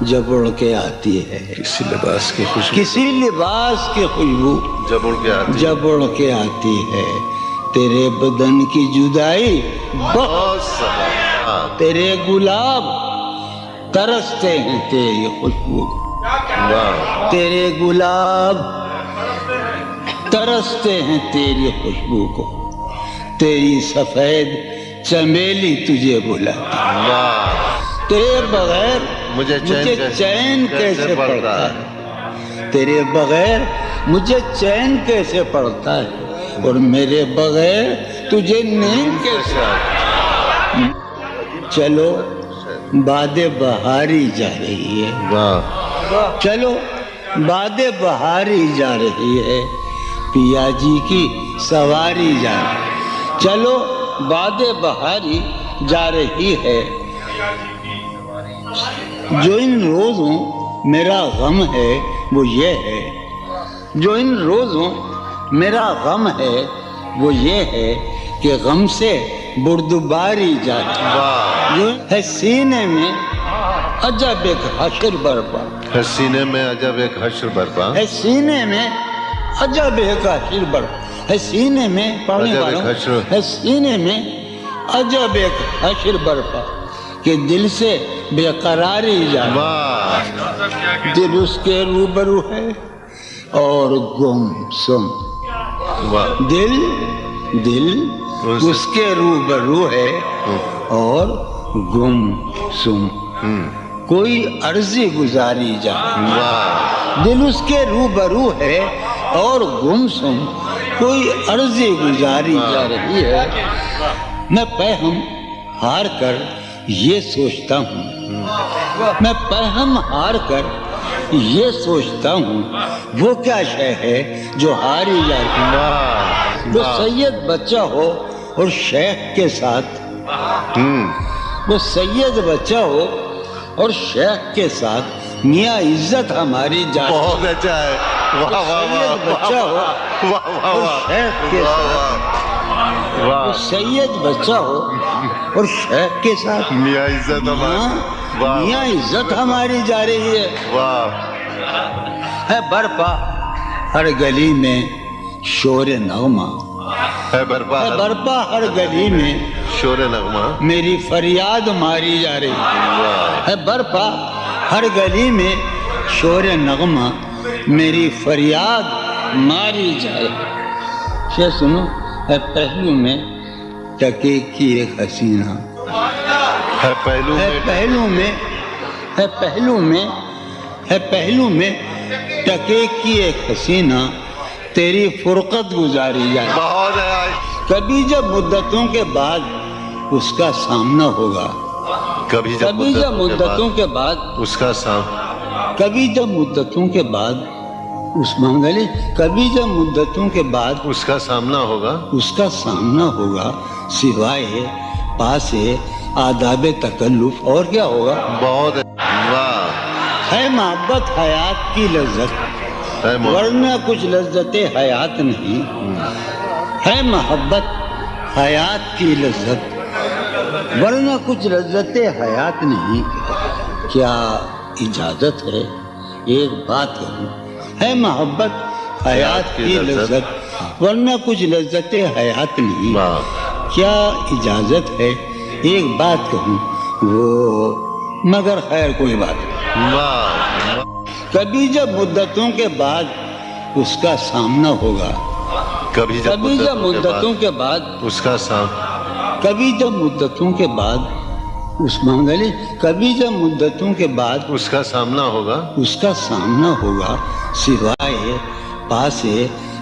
جب اڑ کے آتی ہے، کسی لباس کی خوشبو کسی لباس کی خوشبو جب اڑ کے آتی ہے، جب اڑ کے آتی ہے، تیرے بدن کی جدائی بہت سبا تیرے گلاب ترستے ہیں تیری خوشبو، واہ تیرے گلاب ترستے ہیں تیری خوشبو کو، تیری سفید چمیلی تجھے بلاتی، واہ تیرے بغیر مجھے چین کیسے پڑتا ہے، تیرے بغیر مجھے چین کیسے پڑتا ہے، اور میرے بغیر تجھے نیند کیسے آتی ہے۔ چلو باد بہاری جا رہی ہے، واہ چلو باد بہاری جا رہی ہے، پیا جی کی سواری جا رہی ہے، چلو باد بہاری جا رہی ہے، جو ان روزوں میرا غم ہے وہ یہ ہے، جو ان روزوں میرا غم ہے وہ یہ ہے کہ غم سے بردباری جا رہی ہے، واہ جو ہے سینے میں عجب ایک حشر برپا، ہے سینے میں عجب ایک حشر برپا، ہے سینے میں عجب ایک حشر برپا، ہے سینے میں پڑھنے عجب والا ایک ہوں، حشر، ہے سینے میں عجب ایک حشر برپا کہ دل سے بے قراری جا رہی ہے، واہ دل اس کے روبرو ہے اور گم سم، واہ دل اس کے روبرو ہے اور گم سم، کوئی عرضی گزاری جا رہی ہے، واہ دل اس کے روبرو ہے اور گم سم، کوئی عرضی گزاری جا رہی ہے، میں پہم ہار کر یہ سوچتا ہوں، میں پہم ہار کر یہ سوچتا ہوں، وہ کیا شے ہے جو ہاری جا رہی ہے، واہ وہ سید بچہ ہو اور شیخ کے ساتھ، وہ سید بچہ ہو اور شیخ کے ساتھ، میاں عزت ہماری جا رہی ہے، بہت اچھا ہے، واہ واہ سید بچہ ہو واہ واہ اور واہ شیخ کے ساتھ، وہ واہ سید بچہ ہو اور شیخ کے ساتھ، میاں عزت ہماری، واہ میاں عزت ہماری جا رہی ہے، واہ ہے برپا ہر گلی میں شور نغمہ، ہے برپا ہے برپا ہر گلی میں شور نغمہ، میری فریاد ماری جا رہی ہے، واہ ہے برپا ہر گلی میں شور نغمہ میری فریاد ماری جائے، یہ سنو، ہے پہلو میں ٹکے کی ایک حسینہ، ہے پہلو ہے میں پہلو میں، ہے پہلو میں، ہے پہلو میں ٹکے کی ایک حسینہ تیری فرقت گزاری جائے، بہت ہے، کبھی جب مدتوں کے بعد اس کا سامنا ہوگا، کبھی جب کبھی جب مدتوں کے بعد، اس کا سام کبھی جب مدتوں کے بعد اس منگلی، کبھی جب مدتوں کے بعد اس کا سامنا ہوگا، اس کا سامنا ہوگا، سوائے پاس آداب تکلف اور کیا ہوگا، بہت واہ ہے محبت حیات کی لذت، ہے ورنہ کچھ لذت حیات نہیں، ہے محبت حیات کی لذت ورنہ کچھ لذت حیات نہیں، کیا اجازت ہے ایک بات کہوں، ہے محبت حیات کی لذت ورنہ کچھ لذت حیات نہیں، واہ کیا اجازت ہے ایک بات کہوں، وہ مگر خیر کوئی بات نہیں، واہ کبھی جب مدتوں کے بعد اس کا سامنا ہوگا، کبھی کبھی جب مدتوں کے بعد، اس کا سام کبھی جب مدتوں کے بعد اس منگلی، کبھی جب مدتوں کے بعد اس کا سامنا ہوگا، اس کا سامنا ہوگا، سوائے پاس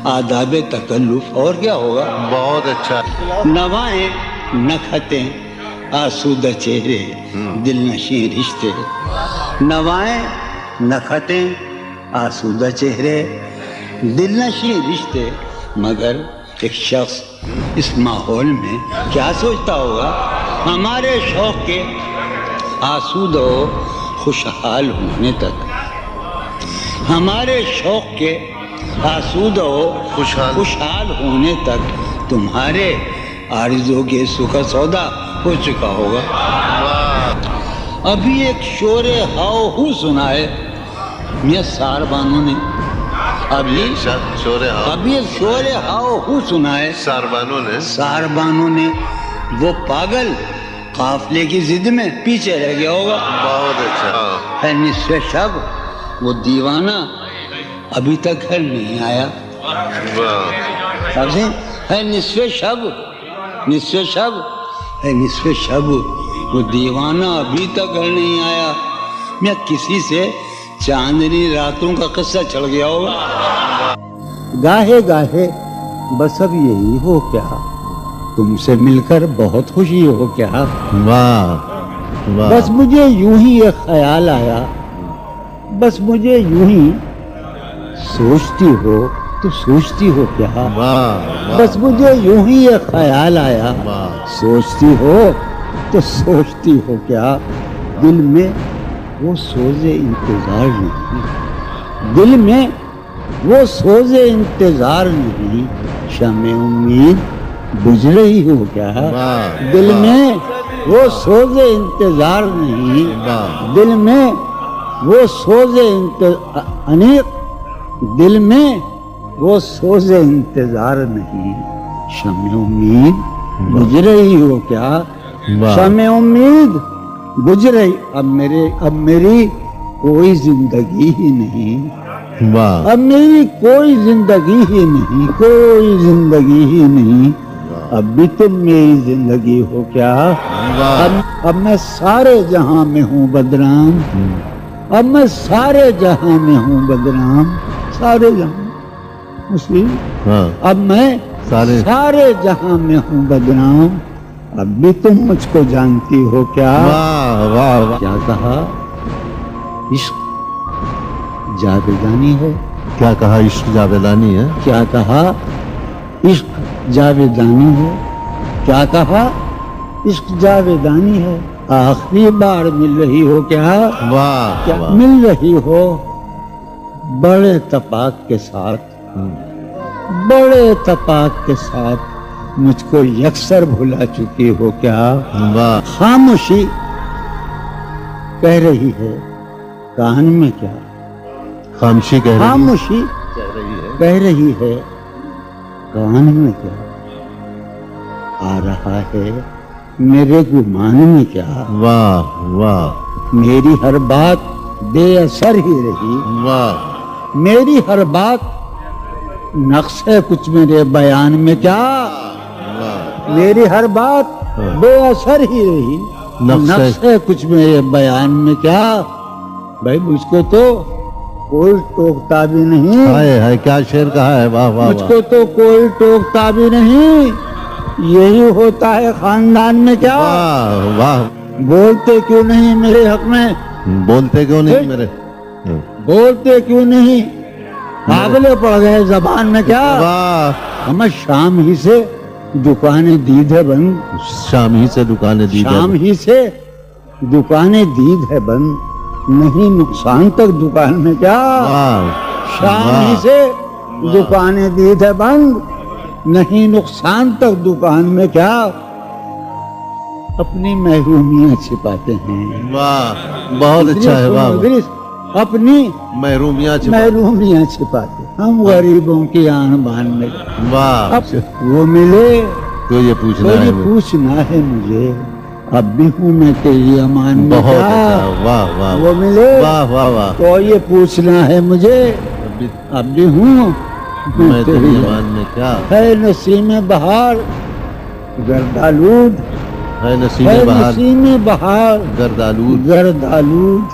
آداب تکلف اور کیا ہوگا، بہت اچھا، نوائیں نکھتیں آسودہ چہرے دل نشیں رشتے، نوائیں نکھتیں آسودہ چہرے دل نشیں رشتے، مگر ایک شخص اس ماحول میں کیا سوچتا ہوگا، ہمارے شوق کے آسودہ و خوشحال ہونے تک، ہمارے شوق کے آسودہ و خوشحال ہونے تک تمہارے آرزو کے سکھ سودا ہو چکا ہوگا، ابھی ایک شور ہاؤ ہو سنا ہے میاں ساربانوں نے، ابھی ایک شور ہاؤ ہو سنا ہے ساربانوں نے، وہ پاگل قافلے کی ضد میں پیچھے رہ گیا ہوگا۔ بہت اچھا۔ ہے نصف شب وہ دیوانہ ابھی تک گھر نہیں آیا۔ ہے نصف شب ہے نصف شب وہ دیوانہ ابھی تک گھر نہیں آیا۔ میں کسی سے چاندنی راتوں کا قصہ چڑھ گیا ہوگا۔ گاہے گاہے بس اب یہی ہو کیا، تم سے مل کر بہت خوشی ہو کیا، بس مجھے یوں ہی ایک خیال آیا، بس مجھے یوں ہی سوچتی ہو تو سوچتی ہو کیا، بس مجھے یوں ہی ایک خیال آیا، سوچتی ہو تو سوچتی ہو کیا، دل میں وہ سوز انتظار نہیں، دل میں وہ سوز انتظار نہیں، شمع امید بجھ رہی ہو کیا، دل میں وہ سوز انتظار نہیں، دل میں وہ سوز دل میں وہ سوز انتظار نہیں، شمع امید بجھ رہی ہو کیا، شمع امید بجھ رہی، اب میری کوئی زندگی ہی نہیں، اب میری کوئی زندگی ہی نہیں، کوئی زندگی ہی نہیں، اب بھی تم میری زندگی ہو کیا، اب میں سارے جہاں میں ہوں بدنام، اب میں سارے جہاں میں ہوں بدنام، سارے جہاں اب میں سارے جہاں میں ہوں بدنام، اب بھی تم مجھ کو جانتی ہو کیا، کیا کہا عشق جاویدانی ہے، کیا کہا عشق جاویدانی ہے، کیا کہا عشق جاویدانی ہے، کیا کہا عشق جاویدانی ہے، آخری بار مل رہی ہو کیا، مل رہی ہو بڑے تپاک کے ساتھ، بڑے اتفاق کے ساتھ مجھ کو یکسر بھلا چکی ہو کیا؟ خاموشی کہہ رہی ہے کان میں کیا؟ خاموشی خاموشی کہہ رہی ہے کان میں کیا؟ آ رہا ہے میرے گمان میں کیا؟ واہ واہ، میری ہر بات بے اثر ہی رہی، واہ، میری ہر بات نقص ہے کچھ میرے بیان میں کیا؟ میری ہر بات بے اثر ہی رہی، نقص ہے کچھ میرے بیان میں کیا؟ بھائی مجھ کو تو کوئی ٹوکتا بھی نہیں، ہے کیا شعر کہا ہے، واہ واہ، مجھ کو تو کوئی ٹوکتا بھی نہیں، یہی ہوتا ہے خاندان میں کیا؟ واہ واہ، بولتے کیوں نہیں میرے حق میں؟ بولتے کیوں نہیں میرے، بولتے کیوں نہیں؟ قابلے پڑ گئے زبان میں کیا؟ ہمیں شام ہی سے دکانیں دید ہے بند، شام ہی سے دکانیں دید ہے، شام ہی سے دکانیں دید ہے بند، نہیں نقصان تک دکان میں کیا؟ شام ہی سے دکانیں دید ہے بند، نہیں نقصان تک دکان میں کیا؟ اپنی محرومیاں چھپاتے ہیں، واہ بہت اچھا ہے، واہ، اپنی محرومیاں چھپاتے ہم غریبوں کی آن بان میں، واہ، اب وہ ملے تو یہ پوچھنا ہے مجھے، اب بھی ہوں میں تیری امان میں بہت کیا؟ اچھا، واہ واہ، وہ ملے واہ واہ واہ، تو یہ پوچھنا ہے مجھے، اب بھی ہوں میں تیری امان میں کیا؟ ہے نسیم بہار گردآلود، ہے نسیم بہار گردآلود،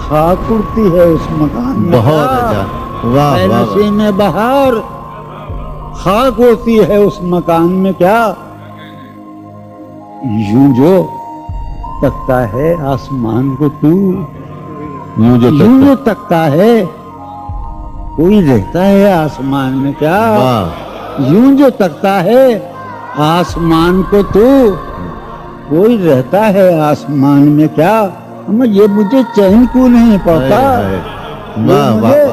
خاک اڑتی ہے اس مکان میں، بہت اچھا، واہ ہے واہ، نسیم بہار خاک اڑتی ہے اس مکان میں کیا؟ یوں جو تکتا ہے آسمان کو تو، یوں جو تکتا ہے کوئی رہتا ہے آسمان میں کیا؟ یوں جو تکتا ہے آسمان کو تو کوئی رہتا ہے آسمان میں کیا؟ یہ مجھے چین کیوں نہیں پڑتا، مجھے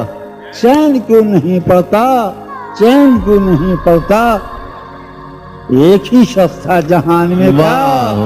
چین کیوں نہیں پڑتا، چین کیوں نہیں پڑتا، ایک ہی شخص تھا جہان میں کیا؟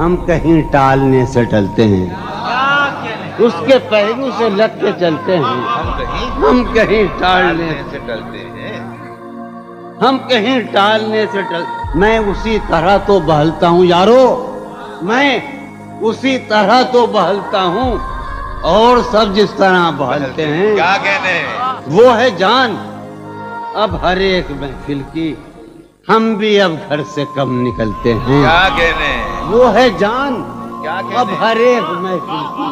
ہم کہیں ٹالنے سے ٹلتے ہیں، اس کے پہلو سے لگ کے چلتے ہیں، ہم کہیں ٹالنے سے ٹلتے ہیں، ہم کہیں ٹالنے سے میں اسی طرح تو بہلتا ہوں یارو، میں اسی طرح تو بہلتا ہوں، اور سب جس طرح بہلتے ہیں۔ کیا کہنے؟ وہ ہے جان اب ہر ایک محفل کی، ہم بھی اب گھر سے کم نکلتے ہیں۔ کیا کہنے؟ وہ ہے جان کیا کہنے؟ اب ہر ایک محفل کی،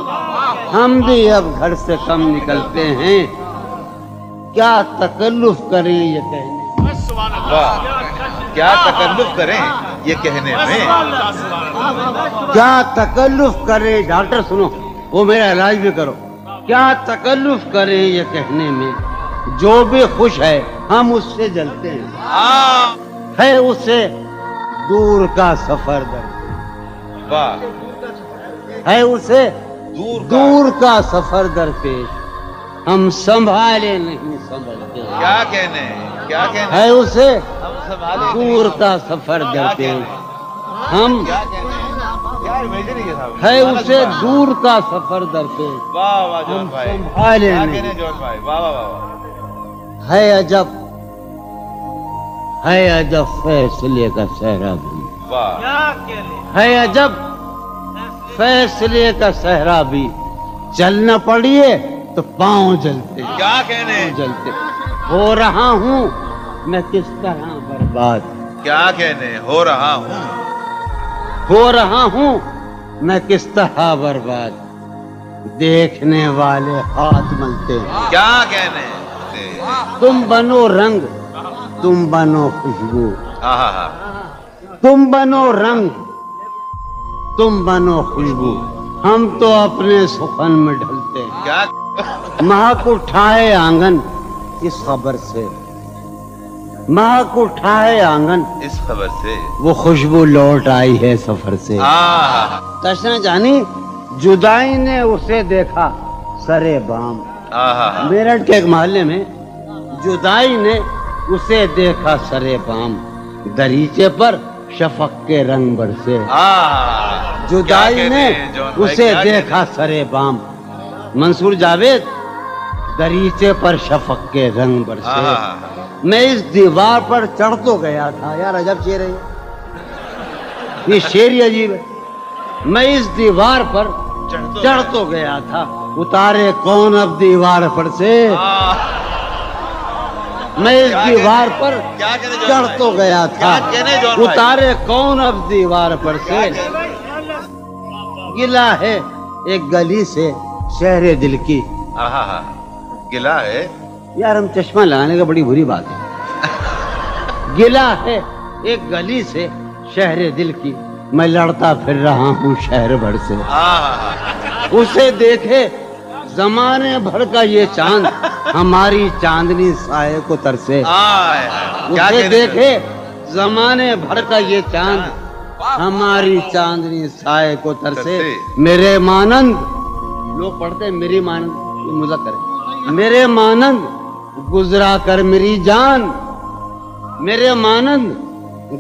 ہم بھی اب گھر سے کم نکلتے ہیں۔ کیا تکلف کریں یہ کہنے، واہ، کیا تکلف کریں یہ کہنے میں، کیا تکلف کریں، ڈاکٹر سنو وہ میرا علاج بھی کرو، کیا تکلف کریں یہ کہنے میں، جو بھی خوش ہے ہم اس سے جلتے ہیں، ہے اسے دور کا سفر درپیش، واہ، ہے اسے دور دور کا سفر درپیش، ہم سنبھالے نہیں سنبھلتے، کیا کہنے؟ کیا کہنے؟ ہے اسے ہم سنبھالے دور کا سفر درپیش، ہم کیا کہنے؟ کیا امیجن ہے صاحب؟ ہے اسے دور کا سفر درپیش، واہ واہ جون ہم بھائی، سنبھالے کیا نہیں، کہنے جون بھائی، واہ واہ واہ، ہے عجب، ہے عجب فیصلے کا صحرا بھی، واہ، ہے عجب فیصلے کا صحرا بھی، چلنا پڑیے تو پاؤں جلتے، کیا کہنے؟ جلتے، ہو رہا ہوں میں کس طرح برباد، کیا کہنے؟ ہو رہا ہوں، ہو رہا ہوں میں کس طرح برباد، دیکھنے والے ہاتھ ملتے ہیں، کیا کہنے؟ تم بنو رنگ، تم بنو خوشبو، ہاں ہاں ہاں، تم بنو رنگ، تم بنو خوشبو، ہم تو اپنے سخن میں ڈھلتے ہیں، کیا مہک اٹھائے آنگن اس خبر سے، مہک اٹھائے آنگن اس خبر سے، وہ خوشبو لوٹ آئی ہے سفر سے، ہاں تشنا جانی جدائی نے اسے دیکھا سرے بام، ہاں ہاں، میرٹھ کے ایک محلے میں جدائی نے اسے دیکھا سرے بام، دریچے پر شفق کے رنگ برسے، ہاں، جدائی نے اسے دیکھا سرے بام، منصور جاوید دریچے پر شفق کے رنگ برسے، میں اس دیوار پر چڑھ تو گیا تھا، یار عجب شعر ہے یہ شعر ہی عجیب ہے، میں اس دیوار پر چڑھ تو گیا تھا، اتارے کون اب دیوار پر سے، میں اس دیوار پر چڑھ تو گیا تھا، اتارے کون اب دیوار پر سے، گلا ہے ایک گلی سے شہر دل کی، گلا ہے یار ہم چشمہ لگانے کا بڑی بری بات ہے، گلا ہے ایک گلی سے شہر دل کی، میں لڑتا پھر رہا ہوں شہر بھر سے، اسے دیکھے زمانے بھر کا یہ چاند ہماری چاندنی سائے کو ترسے، اسے دیکھے زمانے بھر کا یہ چاند ہماری چاندنی سائے کو ترسے، میرے مانند لوگ پڑھتے ہیں میری مانند، یہ مذکر ہے، میرے مانند گزرا کر میری جان، میرے مانند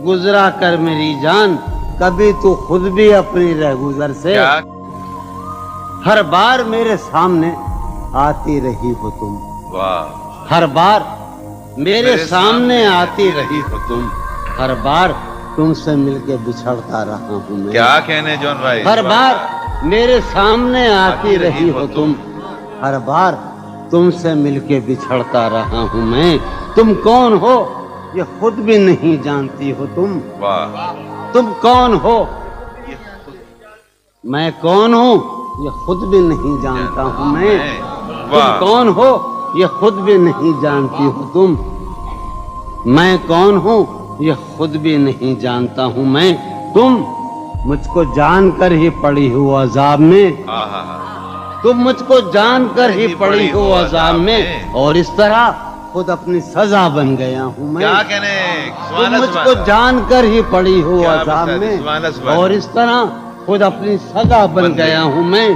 گزرا کر میری جان، کبھی تو خود بھی اپنی رہ گزر سے، ہر بار میرے سامنے آتی رہی ہو تم، ہر بار میرے سامنے آتی رہی ہو تم، ہر بار تم سے مل کے بچھڑتا رہا ہوں میں، کیا کہنے جون بھائی، ہر بار میرے سامنے آتی رہی ہو تم، ہر بار تم سے مل کے بچھڑتا رہا ہوں میں، تم کون ہو یہ خود بھی نہیں جانتی ہو تم، تم کون ہو میں کون ہوں یہ خود بھی نہیں جانتا ہوں میں، تم کون ہو یہ خود بھی نہیں جانتی ہو تم، میں کون ہوں یہ خود بھی نہیں جانتا ہوں میں، تم مجھ کو جان کر ہی پڑی ہو عذاب میں، تم مجھ کو جان کر ہی پڑی ہو عذاب میں، اور اس طرح خود اپنی سزا بن گیا ہوں میں، کیا کہنے، تم مجھ کو جان کر ہی پڑی ہو عذاب میں، اور اس طرح خود اپنی سزا بن گیا ہوں میں،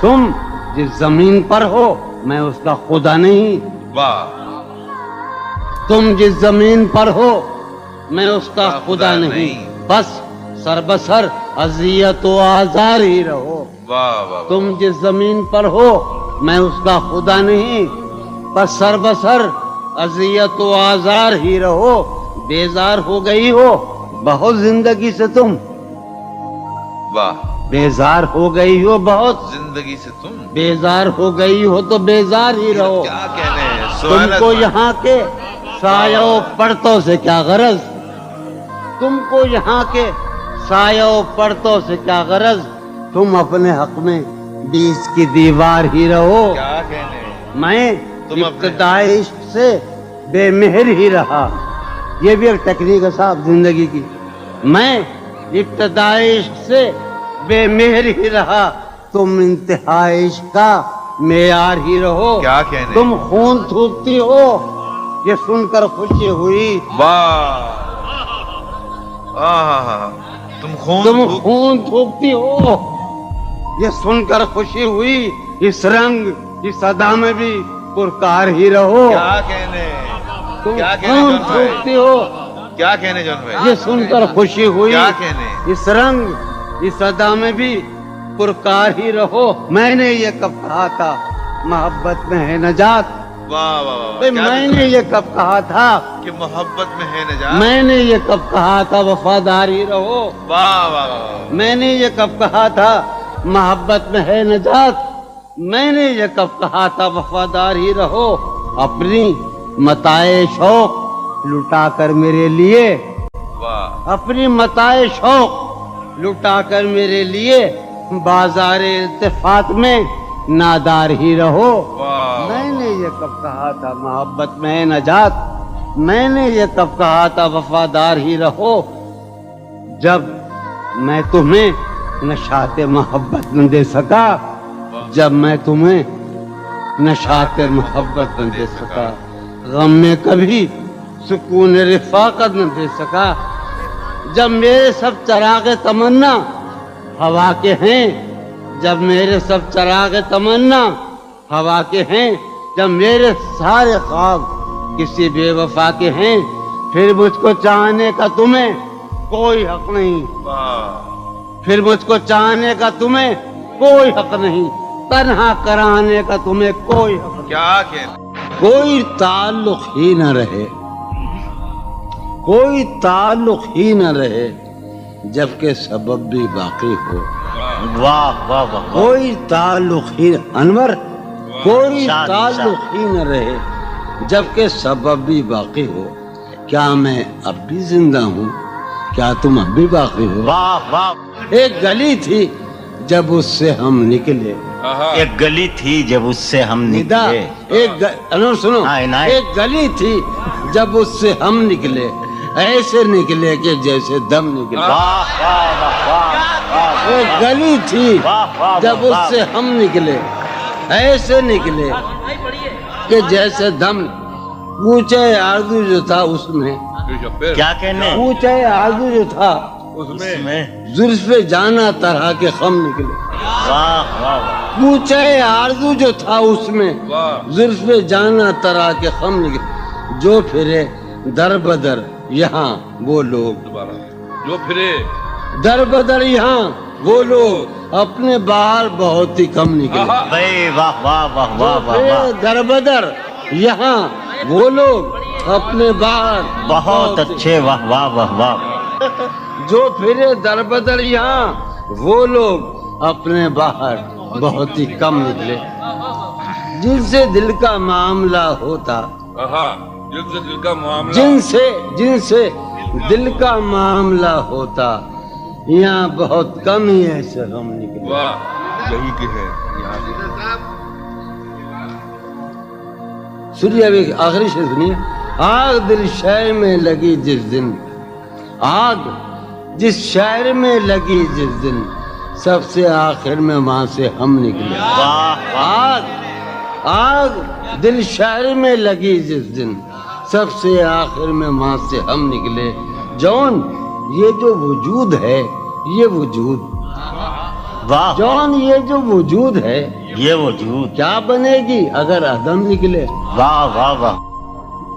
تم جس زمین پر ہو میں اس کا خدا نہیں، تم جس زمین پر ہو میں اس کا خدا نہیں، بس سر بسر اذیت و آزار ہی رہو. واہ واہ تم جس زمین پر ہو میں اس کا خدا نہیں، پر سر بسر اذیت و آزار ہی رہو. بیزار ہو گئی ہو بہت زندگی سے تم، واہ. بیزار ہو گئی ہو بہت، زندگی سے تم بیزار ہو گئی ہو تو بیزار ہی رہو. کیا کہنے ہیں تم سبحان کو اللہ. یہاں کے سایہ و پرتوں سے کیا غرض، تم کو یہاں کے سایہ و پرتوں سے کیا غرض. تم اپنے حق میں بیچ کی دیوار ہی رہو. کیا کہنے ہیں. میں تم اپنے- ابتدائی عشق سے بے مہر ہی رہا. یہ بھی ایک ٹیکنیک ہے صاحب زندگی کی. میں ابتدائی عشق سے بے مہر ہی رہا، تم انتہائی عشق کا معیار ہی رہو. کیا کہنے. تم خون تھوکتی ہو یہ سن کر خوشی ہوئی. واہ. تم خون تم تھوک- خون تھوکتی ہو یہ سن کر خوشی ہوئی. اس رنگ اس ادا میں بھی پرکار ہی رہو. کیا کہنے ہیں. تم کیا کہنے خون جون بھائی. تھوکتی ہو کیا کہنے جون بھائی. یہ سن کر خوشی ہوئی. کیا کہنے. اس رنگ اس ادا میں بھی پرکار ہی رہو. میں نے یہ کب کہا تھا محبت میں ہے نجات. واہ واہ واہ. بھئی کیا میں نے یہ کب کہا تھا، کہ محبت میں ہے نجات. میں نے یہ کب کہا تھا وفادار ہی رہو. واہ واہ واہ. میں نے یہ کب کہا تھا محبت میں ہے نجات. میں نے یہ کب کہا تھا وفادار ہی رہو. اپنی متاع شوق لٹا کر میرے لیے، واہ. اپنی متاع شوق لٹا کر میرے لیے بازار التفات میں نادار ہی رہو. واہ. میں نے یہ کب کہا تھا محبت میں ہے نجات. میں نے یہ کب کہا تھا وفادار ہی رہو. جب میں تمہیں نشاط محبت نہ دے سکا، جب میں تمہیں نشاط محبت نہ دے سکا، غم میں کبھی سکون رفاقت نہ دے سکا، جب میرے سب چراغ تمنا ہوا کے ہیں، جب میرے سب چراغ تمنا ہوا کے ہیں، جب میرے سارے خواب کسی بے وفا کے ہیں، پھر مجھ کو چاہنے کا تمہیں کوئی حق نہیں. واہ. پھر مجھ کو چاہنے کا تمہیں کوئی حق نہیں. تنہا کرانے کا تمہیں کوئی حق نہیں. کیا کہنے. کوئی تعلق ہی نہ رہے، کوئی تعلق ہی نہ رہے جبکہ سبب بھی باقی ہو. واہ واہ واہ. کوئی تعلق ہی انور، کوئی شاد، تعلق ہی نہ رہے جبکہ سبب بھی باقی ہو. کیا میں اب بھی زندہ ہوں؟ کیا تم اب بھی باقی ہو؟ واہ واہ. ایک گلی تھی جب اس سے ہم نکلے. ایک گلی تھی جب اس سے ہم ندا نکلے. انور سنو، ہاں، عنایت. ایک گلی تھی جب اس سے ہم نکلے، ایسے نکلے کہ جیسے دم نکلے. واہ واہ واہ واہ. ایک گلی تھی واہ واہ جب اس سے ہم نکلے، ایسے نکلے کہ جیسے دم. اونچے آرزو جو تھا اس میں، کیا کہنے اونچے آرزو جو تھا اس اس میں میں. زلف جانا طرح کے خم نکلے. واہ واہ واہ. اونچے آرزو جو تھا اس میں واہ. زلف جانا طرح کے خم نکلے. جو پھرے در بدر یہاں وہ لوگ، دوبارہ جو پھرے در بدر یہاں وہ لوگ اپنے باہر بہت ہی کم نکلے. بھائی واہ واہ واہ جو واہ واہ پھرے واہ. در بدر یہاں وہ لوگ اپنے باہر بہت اچھے. واہ واہ واہ واہ. جو پھرے در بدر یہاں وہ لوگ اپنے باہر بہت ہی کم نکلے. جن سے دل کا معاملہ ہوتا، جن سے دل کا معاملہ جن سے دل کا معاملہ ہوتا، یہاں بہت کم ہی ایسے غم نکلے. واہ. یہی کہ ہے یہاں سے. سنیے ابھی آخری شعر سنیے. آگ دل شہر میں لگی جس دن، آگ جس شہر میں لگی جس دن، سب سے آخر میں وہاں سے ہم نکلے. واہ آگ آگ دل شہر میں لگی جس دن، سب سے آخر میں وہاں سے ہم نکلے. جون یہ جو وجود ہے، یہ وجود واہ. جون یہ جو وجود ہے یہ وجود. کیا بنے گی اگر عدم نکلے. واہ واہ واہ.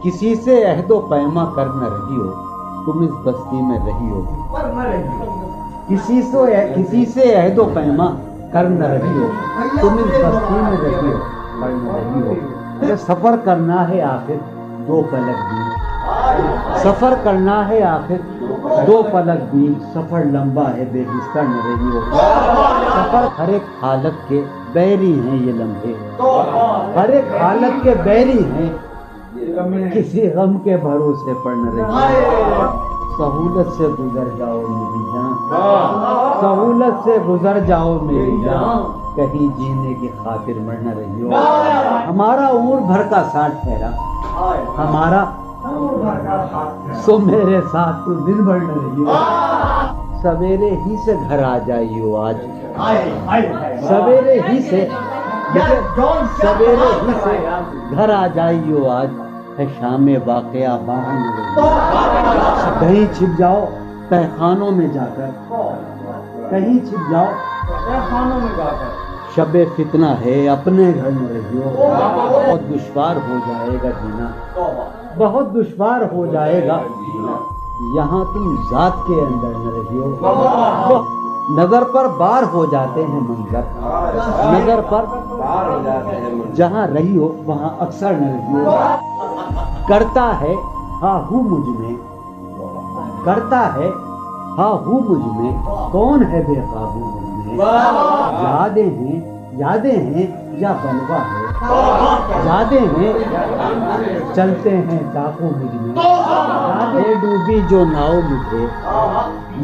کسی سے عہد و پیما کر نہ رہی ہو، تم اس بستی میں رہی ہو. کسی سے عہد و پیما کر نہ رہی ہو، تم اس بستی میں رہی ہو پڑھ نہ رہی ہو، کہ سفر کرنا ہے آخر دو پلک بھی، سفر کرنا ہے آخر دو پلک بھی، سفر لمبا ہے بے بستر نہ رہی ہو، سفر ہر ایک حالت کے بیری ہیں یہ لمحے، ہر ایک حالت کے بیری ہیں، کسی غم کے بھروسے پر نہ رہی ہو، سہولت سے گزر جاؤ میری جان، سہولت سے گزر جاؤ میری جان، کہیں جینے کی خاطر مر نہ رہی ہو، ہمارا عمر بھر کا ساتھ ٹھہرا، ہمارا سو میرے ساتھ تو دن بھر نہ رہی ہو، سویرے ہی سے گھر آ جائیو آج، سویرے ہی سے گھر آ جائیو آج، ہے شام واقعہ باہر نہ رہی ہو، کہیں چھپ جاؤ تہخانوں میں جا کر، کہیں چھپ جاؤ تہخانوں میں جا کر، شب فتنہ ہے اپنے گھر نہ رہی ہو، بہت دشوار ہو جائے گا جینا، بہت دشوار ہو جائے گا جینا، یہاں تم ذات کے اندر نہ رہی ہو، نظر پر بار ہو جاتے ہیں منظر، نظر پر جہاں رہی ہو وہاں اکثر نہ رہی ہو، کرتا ہے ہاں ہوں مجھ میں، کرتا ہے ہاں ہوں مجھ میں، کون ہے بے قابو مجھ میں، یادیں ہیں یا بلوا ہے، یادیں ہیں چلتے ہیں ڈاکو مجھ میں، لے ڈوبی جو ناؤ مجھے،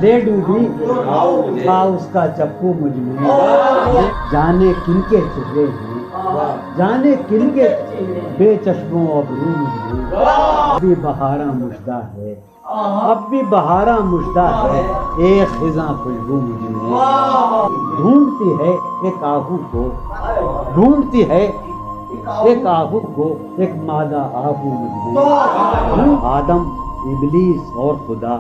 لے ڈوبی تھا اس کا چپو مجھ میں، جانے کن کے چہرے ہیں، جانے کن کے بے چشموں ابرو مجھ میں، اب بھی بہارا مژدہ ہے، اب بھی بہارا مژدہ ہے، ایک خزاں خوشبو مجھ میں، ڈھونڈتی ہے ایک آہو کو، ڈھونڈتی ہے ایک آہو کو، ایک مادہ آہو مجھ میں، آدم ابلیس اور خدا،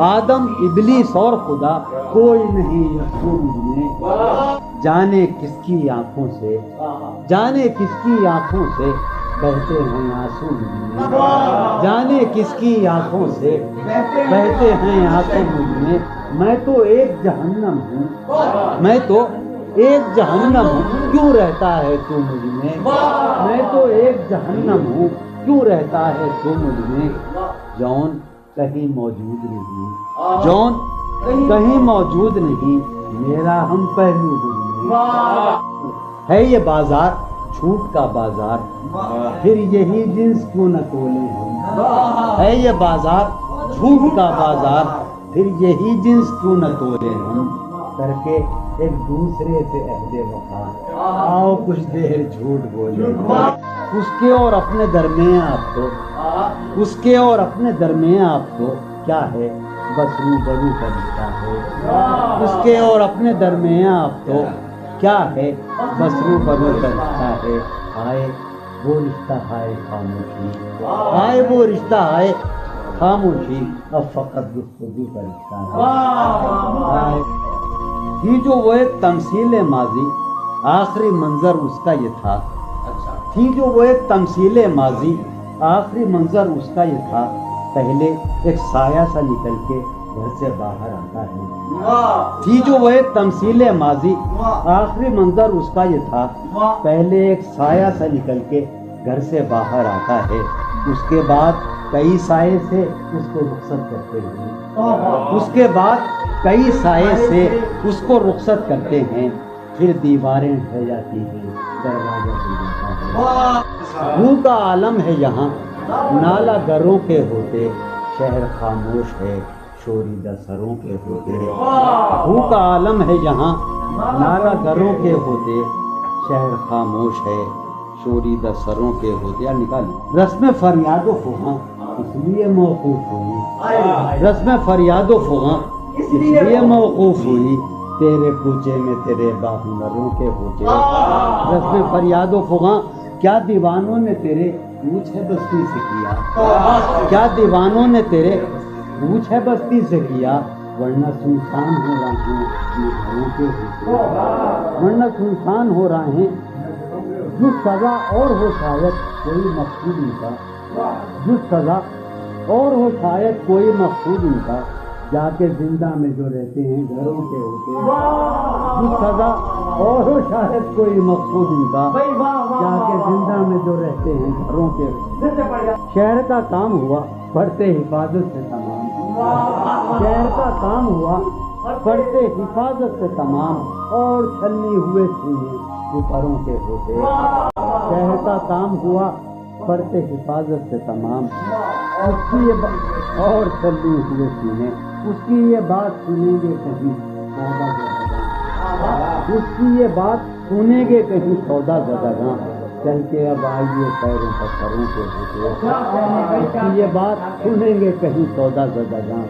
آدم ابلیس اور خدا، کوئی نہیں یسوع مجھ میں، جانے کس کی آنکھوں سے، جانے کس کی آنکھوں سے بہتے ہیں آنسو مجھ میں، جانے کس کی آنکھوں سے بہتے ہیں آنسو مجھ میں، میں تو ایک جہنم ہوں، میں تو ایک جہنم ہوں، کیوں رہتا ہے تو مجھ میں، میں تو ایک جہنم ہوں، کیوں رہتا ہے تو مجھ میں، جون کہیں موجود نہیں، جون کہیں موجود نہیں، میرا ہم پہلو مجھ میں، ہے یہ بازار جھوٹ کا بازار، پھر یہی جنس کیوں نہ تولے ہم، ہے یہ بازار جھوٹ کا بازار، پھر یہی جنس کیوں نہ تولے ہم، کر کے ایک دوسرے سے عہد وفا، آؤ کچھ دیر جھوٹ بولے، اس کے اور اپنے درمیان آپ تو، اس کے اور اپنے درمیان آپ تو کیا ہے، بس روبرو کا رشتہ ہے، اس کے اور اپنے درمیان آپ تو کیا ہے، بس روبرو کا رشتہ ہے، آئے وہ رشتہ ہے خاموشی، آئے وہ رشتہ ہے خاموشی، اب فقط گفتگو کا رشتہ ہے، تھی جو وہ ایک تمثیل ماضی، آخری منظر اس کا یہ تھا، تھی جو وہ ایک تمثیل ماضی، آخری منظر اس کا یہ تھا، پہلے ایک سایہ سا نکل کے گھر سے باہر آتا ہے، تھی جو وہ ایک تمثیل ماضی، آخری منظر اس کا یہ تھا، پہلے ایک سایہ سا نکل کے گھر سے باہر آتا ہے، اس کے بعد کئی سائے سے اس کو رخصت کرتے ہیں، اس کے بعد کئی سائے سے اس کو رخصت کرتے ہیں، پھر دیواریں ڈھہ جاتی ہیں، دروازہ کھل جاتا ہے، روح کا عالم ہے یہاں، نالا گروں کے ہوتے، شہر خاموش ہے، شوریدہ سروں کے ہوتے، روح کا عالم ہے یہاں، نالا گروں کے ہوتے، شہر خاموش ہے، شوریدہ سروں کے ہوتے، یا نکال رسم فریاد و فغاں اس لیے موقوف ہوئی، رسم فریاد و فغاں اس لیے موقوف ہوئی، تیرے کوچے میں تیرے باہنروں کے ہوتے، رسم فریاد و فغاں، کیا دیوانوں نے تیرے پوچھ ہے بستی سے کیا، کیا دیوانوں نے تیرے پوچھ ہے بستی سے کیا، ورنہ سنسان ہو رہے ہیں اپنے گھروں کے ہوتے، ورنہ سنسان ہو رہے ہیں، جو سزا اور ہو شاید کوئی مقصود ان کا، جو سزا اور ہو شاید کوئی مقصود ان کا، جا کے زندہ میں جو رہتے ہیں گھروں کے ہوتے ہیں کچھ سزا اور ہو شاید کوئی مقصود ان کا جا کے زندہ میں جو رہتے ہیں گھروں کے شہر کا کام ہوا پڑھتے حفاظت سے تمام شہر کا کام ہوا پڑھتے حفاظت سے تمام اور چھلنی ہوئے سینے اوپروں کے ہوتے شہر کا کام ہوا پڑھتے حفاظت سے تمام اس کی یہ اور چھلنی ہوئے سینے اس کی یہ بات سنیں گے کہیں سودا زدگاں اس کی یہ بات سنیں گے کہیں سودا زدگاں چل کے اب آئیے پیروں پر سروں کے ہوتے اس کی یہ بات سنیں گے کہیں سودا زدگاں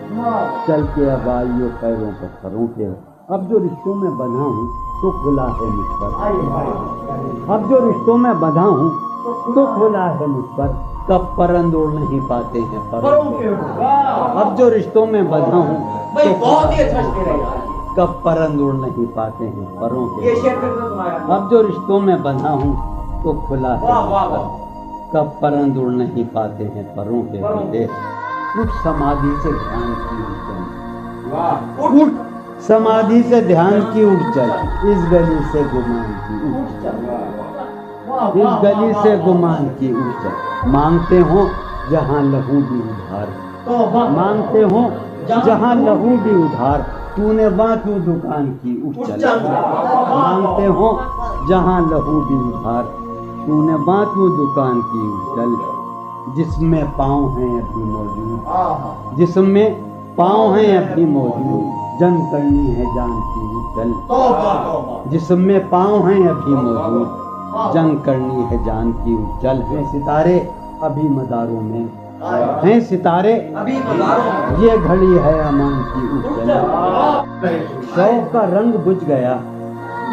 چل کے اب آئیے پیروں پر سروں کے اب جو رشتوں میں بندھا ہوں تو کھلا ہے مجھ پر اب جو رشتوں میں بندھا ہوں تو کھلا ہے مجھ پر کب پرند اڑ نہیں پاتے ہیں پروں کے اب جو رشتوں میں بندھا ہوں تو کب پرند اڑ نہیں پاتے ہیں پروں کے اب جو رشتوں میں بندھا ہوں تو کھلا ہے مجھ پر کب پرند اڑ نہیں پاتے ہیں پروں کے ہوتے اٹھ سمادھی سے دھیان کی اٹھ چل اٹھ سمادھی سے دھیان کی اٹھ چل اس گلی سے گمان کی اٹھ چل اس گلی سے گمان کی اٹھ چل مانگتے ہوں جہاں لہو بھی ادھار مانگتے ہوں جہاں لہو بھی ادھار تو نے وہاں کیوں دکان کی اٹھ چل مانگتے ہوں جہاں لہو بھی ادھار تو نے وہاں کیوں دکان کی اٹھ چل جس میں پاؤں ہیں ابھی موجود جس میں پاؤں ہیں ابھی موجود جنگ کرنی ہے جان کی اٹھ چل جس میں پاؤں ہیں ابھی موجود جنگ کرنی ہے جان کی چل ہیں ستارے ابھی مداروں میں ہیں ستارے یہ گھڑی ہے امان کی اجل شوق کا رنگ بجھ گیا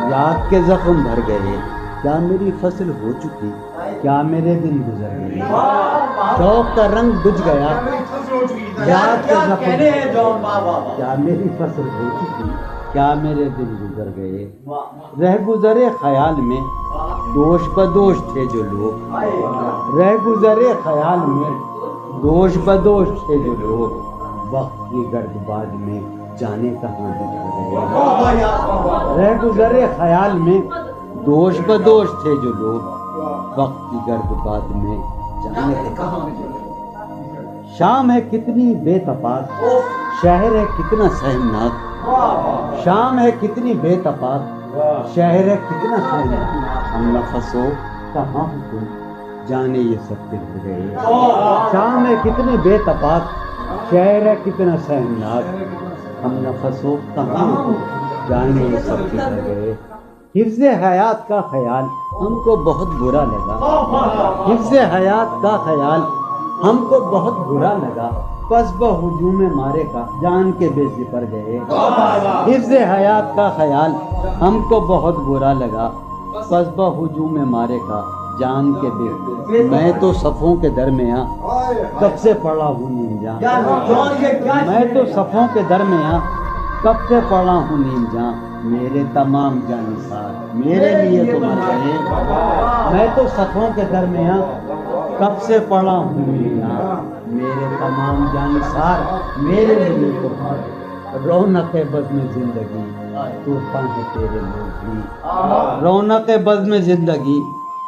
یاد کے زخم بھر گئے کیا میری فصل ہو چکی کیا میرے دن گزر گئے شوق کا رنگ بجھ گیا یاد کے زخم کیا میری فصل ہو چکی کیا میرے دن گزر گئے رہ گزرے خیال میں دوش بدوش تھے جو لوگ رہ گزرے خیال میں دوش بدوش تھے جو لوگ وقت کی گرد باد میں جانے کہاں بچ گئے رہ گزرے خیال میں دوش بدوش تھے جو لوگ وقت کی گرد باد میں جانے کہاں شام ہے کتنی بے تفاق شہر ہے کتنا سہمناک شام ہے کتنی بے تفاق شہر ہے کتنا سہمناک ہم نفس ہو کہاں تم جانے یہ سب پھر گئے شام ہے کتنی بے تفاق شہر ہے کتنا سہمناک ہم نفس ہو کہاں تم جانے یہ سب پھر گئے حفظ حیات کا خیال ہم کو بہت برا لگا حفظ حیات کا خیال ہم کو بہت برا لگا پس بہجوم مارے کا جان کے بے زپر گئے حفظ حیات کا خیال ہم کو بہت برا لگا پس بہجوم مارے کا جان کے بے میں تو صفوں کے درمیاں کب سے پڑا ہوں نیم جان میں تو صفوں کے درمیاں کب سے پڑا ہوں نیم جان میرے تمام جانسار میرے لیے تو مر گئے میں تو صفوں کے درمیان کب سے پڑا ہوں میرے تمام جانسار میرے لیے تو مر گئے رونق بزم زندگی طرفہ ہے تیرے لوگ بھی رونق بزم زندگی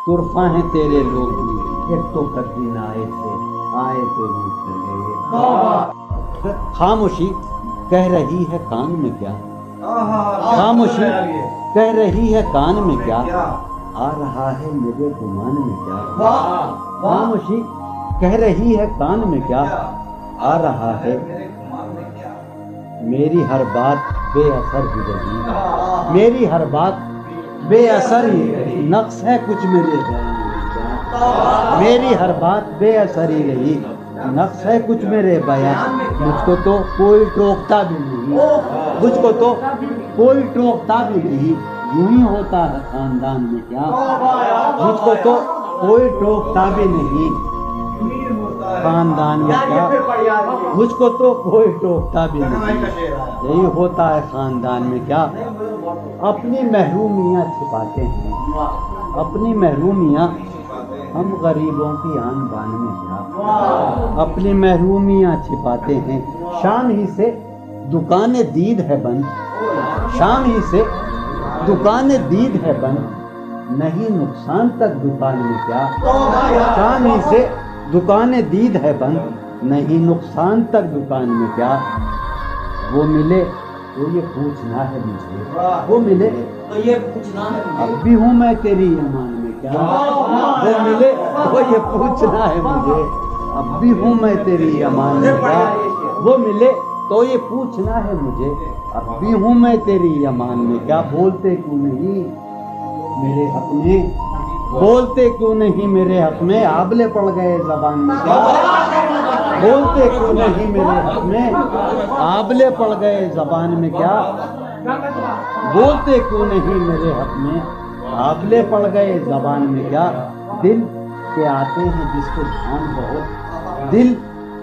طرفہ ہے تیرے لوگ بھی ایک تو کر دن آئے تو روٹ کر گئے خاموشی کہہ رہی ہے کان میں کیا خاموشی کہہ رہی ہے کان میں کیا آ رہا ہے میرے گمان میں کیا خاموشی کہہ رہی ہے کان میں کیا آ رہا ہے میری ہر بات بے اثر ہی رہی میری ہر بات بے اثر ہی رہی نقص ہے کچھ میرے بیان میری ہر بات بے اثر ہی رہی نقص ہے کچھ میرے بیان مجھ کو تو کوئی ٹوکتا بھی نہیں مجھ کو تو کوئی ٹوکتا بھی نہیں یوں ہی ہوتا ہے خاندان میں کیا مجھ کو تو کوئی ٹوکتا بھی نہیں خاندان میں کیا مجھ کو تو کوئی ٹوکتا بھی نہیں یہی ہوتا ہے خاندان میں کیا اپنی محرومیاں چھپاتے ہیں اپنی محرومیاں ہم غریبوں کی آن بان میں کیا اپنی محرومیاں چھپاتے ہیں شان ہی سے دکان دید ہے بند، شام ہی سے دکان دید ہے بند، نہیں نقصان تک دکان میں کیا، شام ہی سے دکان دید ہے بند، نہیں نقصان تک دکان میں کیا، وہ ملے تو یہ پوچھنا ہے مجھے، وہ ملے تو یہ پوچھنا ہے، اب بھی ہوں میں تیری ایمان میں کیا، وہ ملے تو یہ پوچھنا ہے مجھے، اب بھی ہوں میں تیری ایمان میں کیا، وہ ملے تو یہ پوچھنا ہے مجھے، اب بھی ہوں میں تیری ایمان میں کیا، بولتے کیوں نہیں میرے حق میں، بولتے کیوں نہیں میرے حق میں، آبلے پڑ گئے زبان میں کیا، بولتے کیوں نہیں میرے حق میں، آبلے پڑ گئے زبان میں کیا، بولتے کیوں نہیں میرے حق میں، آبلے پڑ گئے زبان میں کیا، دل کے آتے ہیں جس کو دھیان بہت، دل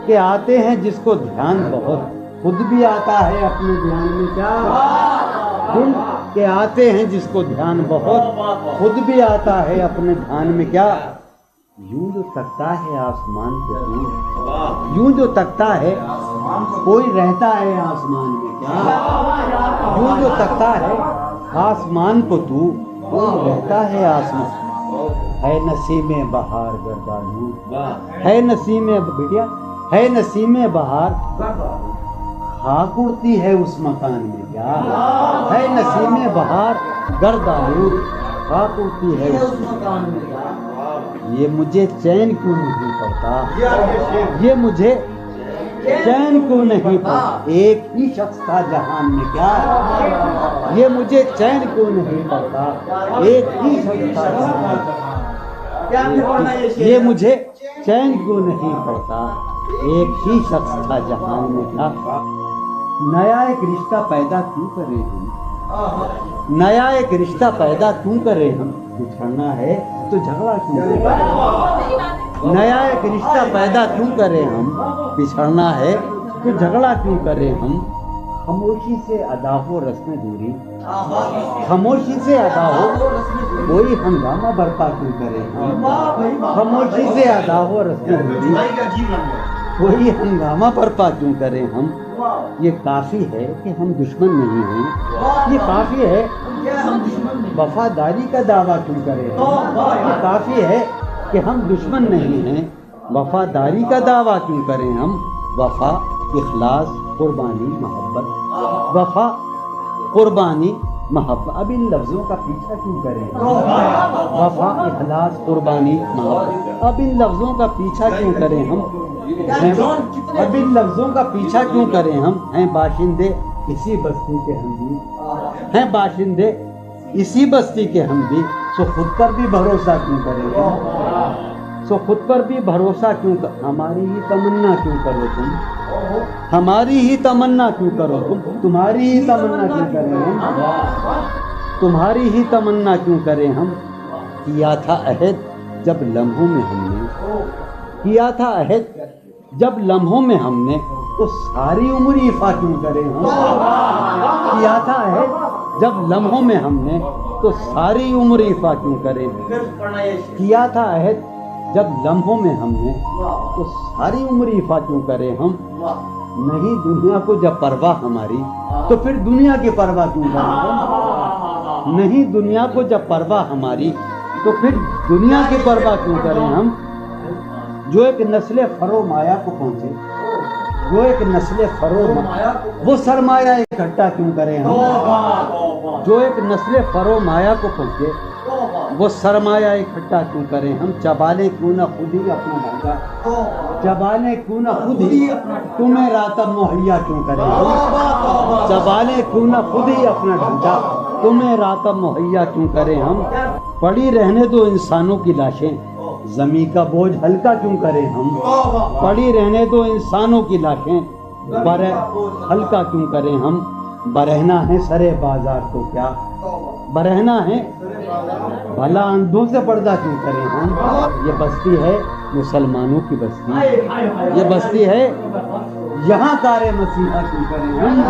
کے آتے ہیں جس کو دھیان بہت، خود بھی آتا ہے اپنے دھیان میں کیا، دل کے آتے ہیں جس کو دھیان بہت، خود بھی آتا ہے اپنے دھیان میں کیا، یوں جو تکتا ہے آسمان کو تو، یوں جو تکتا ہے کوئی رہتا ہے آسمان میں کیا، یوں جو تکتا ہے آسمان کو تو، کوئی رہتا ہے آسمان، ہے نسیم بہار گردانوں، ہے نسیم بٹیا، ہے نسیم بہار خاک اڑتی ہے اس مکان میں کیا، ہے نسیم بہار گردانوں خاک اڑتی ہے اس مکان میں کیا، یہ مجھے چین کیوں نہیں پڑتا، یہ مجھے چین کیوں نہیں پڑتا، ایک ہی شخص تھا جہان میں کیا، یہ مجھے چین کیوں نہیں پڑتا، ایک ہی شخص تھا جہان میں، یہ مجھے چین کیوں نہیں پڑتا، ایک ہی شخص تھا جہان میں کیا، نیا ایک رشتہ پیدا کیوں کریں ہم، نیا ایک رشتہ پیدا کیوں کریں ہم، بچھڑنا ہے تو جھگڑا کیوں کریں، نیا ایک رشتہ پیدا کیوں کریں ہم، بچھڑنا ہے تو جھگڑا کیوں کریں ہم، خاموشی سے ادا ہو رسم دوری، خاموشی سے ادا ہو کوئی ہنگامہ برپا کیوں کریں ہم، خاموشی سے ادا ہو رسم دوری کوئی ہنگامہ برپا کیوں کریں ہم، یہ کافی ہے کہ ہم دشمن نہیں ہیں، یہ کافی ہے وفاداری کا دعویٰ کیوں کریں ہم، یہ کافی ہے کہ ہم دشمن نہیں ہیں، وفاداری کا دعویٰ کیوں کریں ہم، وفا اخلاص قربانی محبت، وفا قربانی محبت، اب ان لفظوں کا پیچھا کیوں کریں ہم، وفا اخلاص قربانی محبت، اب ان لفظوں کا پیچھا کیوں کریں ہم، اب ان لفظوں کا پیچھا کیوں کریں ہم، ہیں باشندے اسی بستی کے ہم بھی، ہیں باشندے اسی بستی کے ہم بھی، سو خود پر بھی بھروسہ کیوں کریں ہم، سو خود پر بھی بھروسہ کیوں ہماری ہی تمنا کیوں کرو تم، ہماری ہی تمنا کیوں کرو تم، تمہاری ہی تمنا کیوں کریں ہم، تمہاری ہی تمنا کیوں کریں ہم، کیا تھا عہد جب لمحوں میں ہم نے، کیا تھا عہد جب لمحوں میں ہم نے، تو ساری عمر ایفا کیوں کریں ہم، کیا تھا عہد جب لمحوں میں ہم نے، تو ساری عمر ایفا کیوں کریں، کیا تھا عہد جب لمحوں میں ہم نے، تو ساری عمر ایفا کیوں کریں ہم، نہیں دنیا کو جب پرواہ ہماری تو پھر دنیا کی پرواہ کیوں کریں ہم، نہیں دنیا کو جب پرواہ ہماری تو پھر دنیا کی پرواہ کیوں کریں ہم، جو ایک نسل فرو مایا کو پہنچے، جو ایک نسل فرو وہ سرمایہ اکٹھا کیوں کریں ہم، جو ایک نسل فرو مایا کو پہنچے وہ سرمایہ اکٹھا کیوں کریں ہم، چبالیں کیوں نہ خود ہی اپنا ڈھانچہ، چبالیں کیوں نہ خود ہی تمہیں راتب مہیا کیوں کریں ہم، چبالیں کیوں نہ خود ہی اپنا ڈھانچہ تمہیں راتب مہیا کیوں کریں ہم، پڑی رہنے دو انسانوں کی لاشیں زمیں کا بوجھ ہلکا کیوں کریں ہم، پڑی رہنے دو انسانوں کی لاشیں ہلکا کیوں کریں ہم، برہنا ہے سرے بازار تو کیا، برہنا ہے بھلا اندھوں سے پردہ کیوں کریں ہم، یہ بستی ہے مسلمانوں کی بستی، یہ بستی ہے یہاں کار مسیحا کیوں کریں ہم،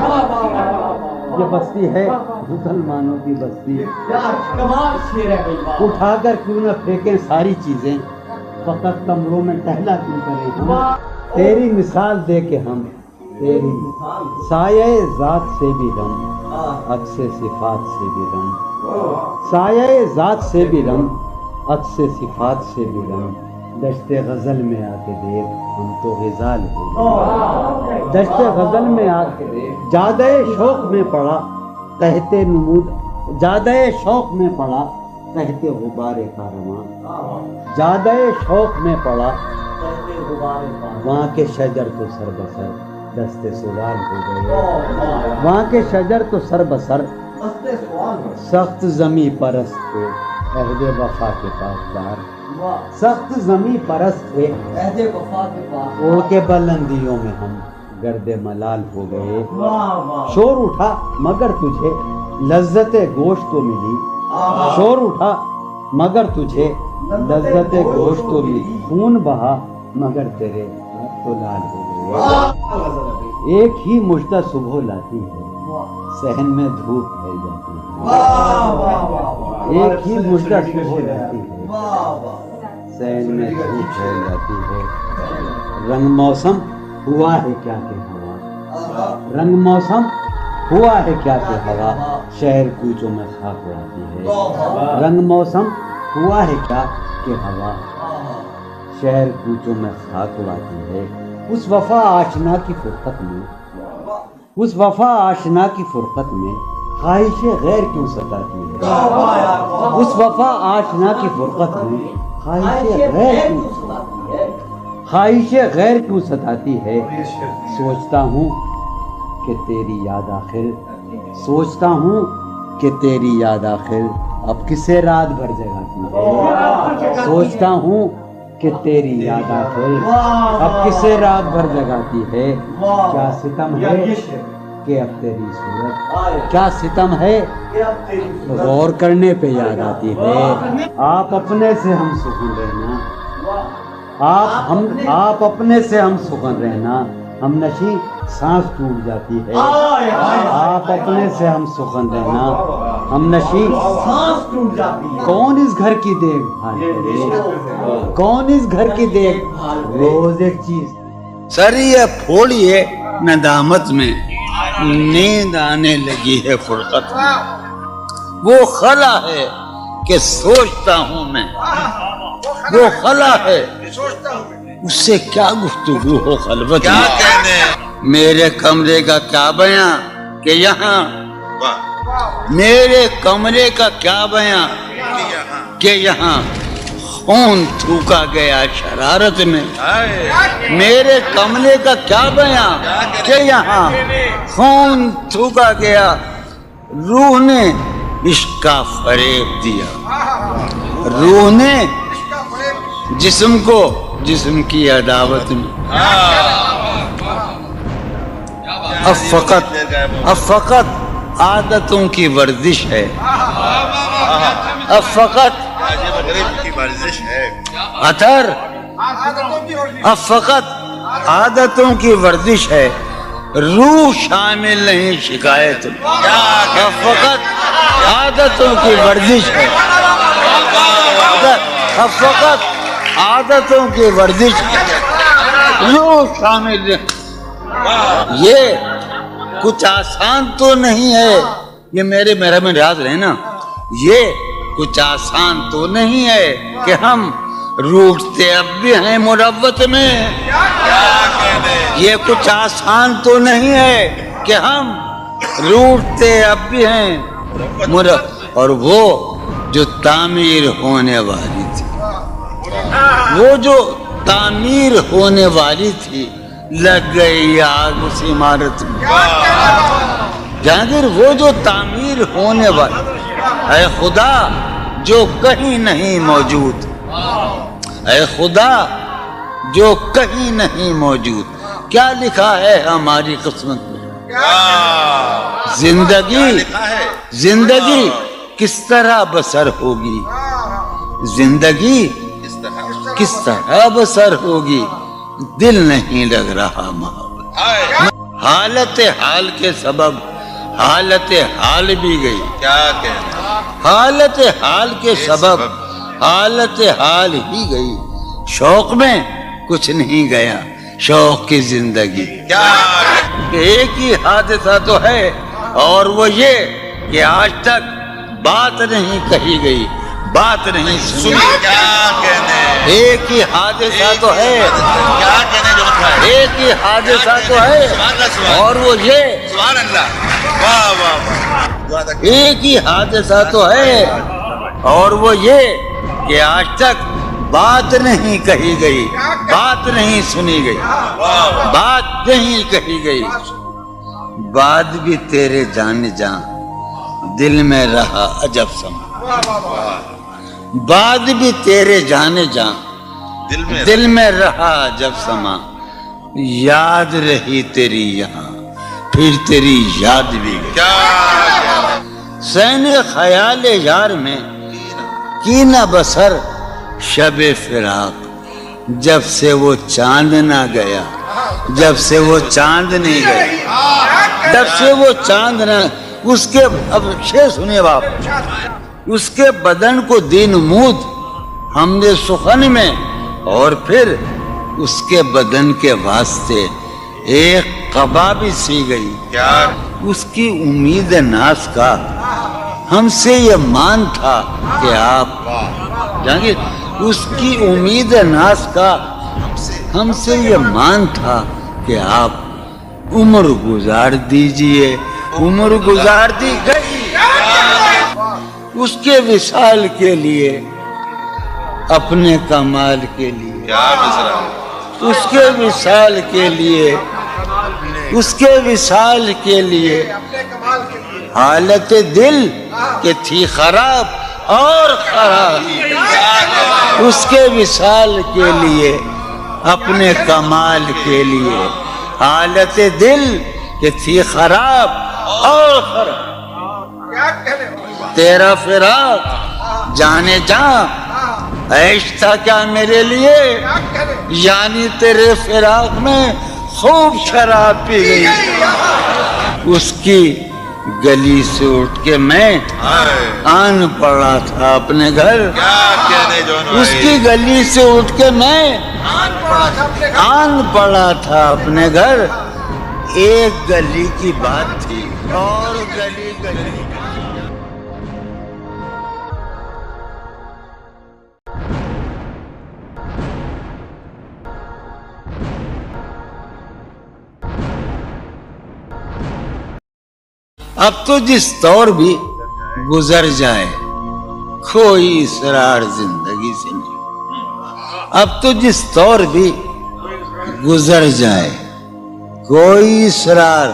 یہ بستی ہے مسلمانوں کی بستی، اٹھا کر کیوں نہ پھینکیں ساری چیزیں، فقط کمروں میں ٹہلا کیوں کریں ہم، تیری مثال دے کے ہم تیری سایہ ذات سے بھی رم عکس صفات سے بھی رم سایہ ذات سے بھی رم عکس صفات سے بھی رم دشت غزل میں آ کے دیکھ ہم تو غزال ہو گئے دشت غزل میں آ کے دیکھ جادہ شوق میں پڑا کہتے نمود جادہ شوق میں پڑا کہتے غبار کارواں جادہ شوق میں پڑا وہاں کے شجر تو سر بسر دستے سوال ہو گئے وہاں کے شجر تو سر بسر سخت زمیں پرست تھے عہد وفا کے پاسدار سخت زمیں پرست تھے عہد وفا کے پاسدار اڑ کے بلندیوں میں ہم گرد ملال ہو گئے شور اٹھا مگر تجھے لذت گوشت تو ملی شور اٹھا مگر تجھے لذت گوشت تو ملی خون بہا مگر تیرے ہاتھ تو لال ہو گئے ایک ہی مژدہ صبح لاتی ہے صحن میں دھوپ پھیل جاتی ہے ایک ہی مژدہ صبح لاتی ہے صحن میں دھوپ پھیل جاتی ہے رنگ موسم ہوا ہے کیا کہ ہوا رنگ موسم ہوا ہے کیا کہ ہوا شہر کوچوں میں خاک اڑاتی ہے رنگ موسم ہوا ہے کیا کہ ہوا شہر کوچوں میں خاک اڑاتی ہے اس وفا آشنا کی فرقت میں اس وفا آشنا کی فرقت میں خواہش غیر کیوں ستاتی ہے اس وفا آشنا کی فرقت میں خواہش غیر کیوں ستاتی ہے سوچتا ہوں کہ تیری یاد آخر سوچتا ہوں کہ تیری یاد آخر اب کسے رات بھر جگاتی ہے سوچتا ہوں کہ تیری یاد آخر اب کسے رات بھر جگاتی ہے کیا ستم ہے کہ اب تیری صورت کیا ستم ہے غور کرنے پہ یاد آتی ہے آپ اپنے سے ہم سکون رہنا آپ اپنے سے ہم سکون رہنا ہم نشی سانس ٹوٹ جاتی ہے آپ اپنے سے ہم سخن رہنا ہم نشی سانس ٹوٹ جاتی ہے کون اس گھر کی دیکھ بھال کرے کون اس گھر کی دیکھ بھال روز ایک چیز سر یہ پھوڑیے ندامت میں نیند آنے لگی ہے فرقت میں وہ خلا ہے کہ سوچتا ہوں میں وہ خلا ہے اس سے کیا گفتگو ہو خلوت کیا میں کہنے میرے کمرے کا کیا بیاں کہ یہاں میرے کمرے کا کیا بیاں کہ یہاں خون تھوکا گیا شرارت میں میرے کمرے کا کیا بیاں کہ یہاں خون تھوکا گیا روح نے عشق کا فریب دیا روح نے جسم کو جسم کی عداوت میں اب فقط عادتوں کی ورزش ہے اب فقط کی ورزش ہے اثر اب فقط عادتوں کی ورزش ہے روح شامل نہیں شکایت اب فقط عادتوں کی ورزش ہے اب فقط عادتوں کی ورزش روح شامل یہ کچھ آسان تو نہیں ہے یہ میرے میں ریاض رہے نا یہ کچھ آسان تو نہیں ہے کہ ہم روٹتے اب بھی ہیں مروت میں یہ کچھ آسان تو نہیں ہے کہ ہم روٹتے اب بھی ہیں اور وہ جو تعمیر ہونے والی تھی وہ جو تعمیر ہونے والی تھی لگ گئی آگ اس عمارت میں جہانگیر وہ جو تعمیر ہونے والی اے خدا جو کہیں نہیں موجود اے خدا جو کہیں نہیں موجود کیا لکھا ہے ہماری قسمت میں زندگی کس طرح بسر ہوگی زندگی کس طرح بسر ہوگی دل نہیں لگ رہا محبت حالت حال کے سبب حالت حال بھی گئی کیا کہنے حالت حال کے سبب حالت حال ہی گئی شوق میں کچھ نہیں گیا شوق کی زندگی کیا کہ ایک ہی حادثہ تو ہے اور وہ یہ کہ آج تک بات نہیں کہی گئی، بات نہیں سنی۔ کیا کہنے، ایک ہی حادثہ تو ہے، کیا کہنے جو ہے، ایک ہی حادثہ تو ہے اور وہ یہ سبحان اللہ، واہ واہ واہ، ایک ہی حادثہ تو ہے اور وہ یہ کہ آج تک بات نہیں کہی گئی، بات نہیں سنی گئی، بات نہیں کہی گئی۔ بات بھی تیرے جان جان دل میں رہا عجب سما، بات بھی تیرے جان جان دل میں رہا عجب سما، یاد رہی تیری یہاں پھر تیری یاد بھی گئی۔ کیا سین خیال یار میں کی نہ بسر شب فراق، جب سے وہ چاند نہ گیا، جب سے وہ چاند نہیں گیا، جب سے وہ چاند نہ، اس کے اب شعر سنیے باپ، اس کے بدن کو دین مود ہم نے سخن میں، اور پھر اس کے بدن کے واسطے ایک قبا بھی سی گئی۔ کیا اس کی امید ناز کا ہم سے یہ مان تھا کہ آپ جانگیر، اس کی امید ناز کا ہم سے یہ مان تھا کہ آپ عمر گزار دیجئے، عمر گزار دی گئی اس کے وصال کے لیے، اپنے کمال کے لیے، کیا مصرع، اس کے وصال کے لیے، اس کے وصال کے لیے حالت دل کہ تھی خراب اور خراب، اس کے وصال کے لیے، اپنے کمال کے لیے، حالت دل کہ تھی خراب اور خراب، تیرا فراق جانے جاں عیش تھا کیا میرے لیے، یعنی تیرے فراق میں خوب شراب پی گئی۔ اس کی گلی سے اٹھ کے میں آن پڑا تھا اپنے گھر، کیا کہنے جو اس کی گلی سے اٹھ کے میں آن پڑا تھا اپنے گھر، ایک گلی کی بات تھی اور گلی گلی اب تو جس طور بھی گزر جائے کوئی اسرار زندگی سے نہیں، اب تو جس طور بھی گزر جائے کوئی اسرار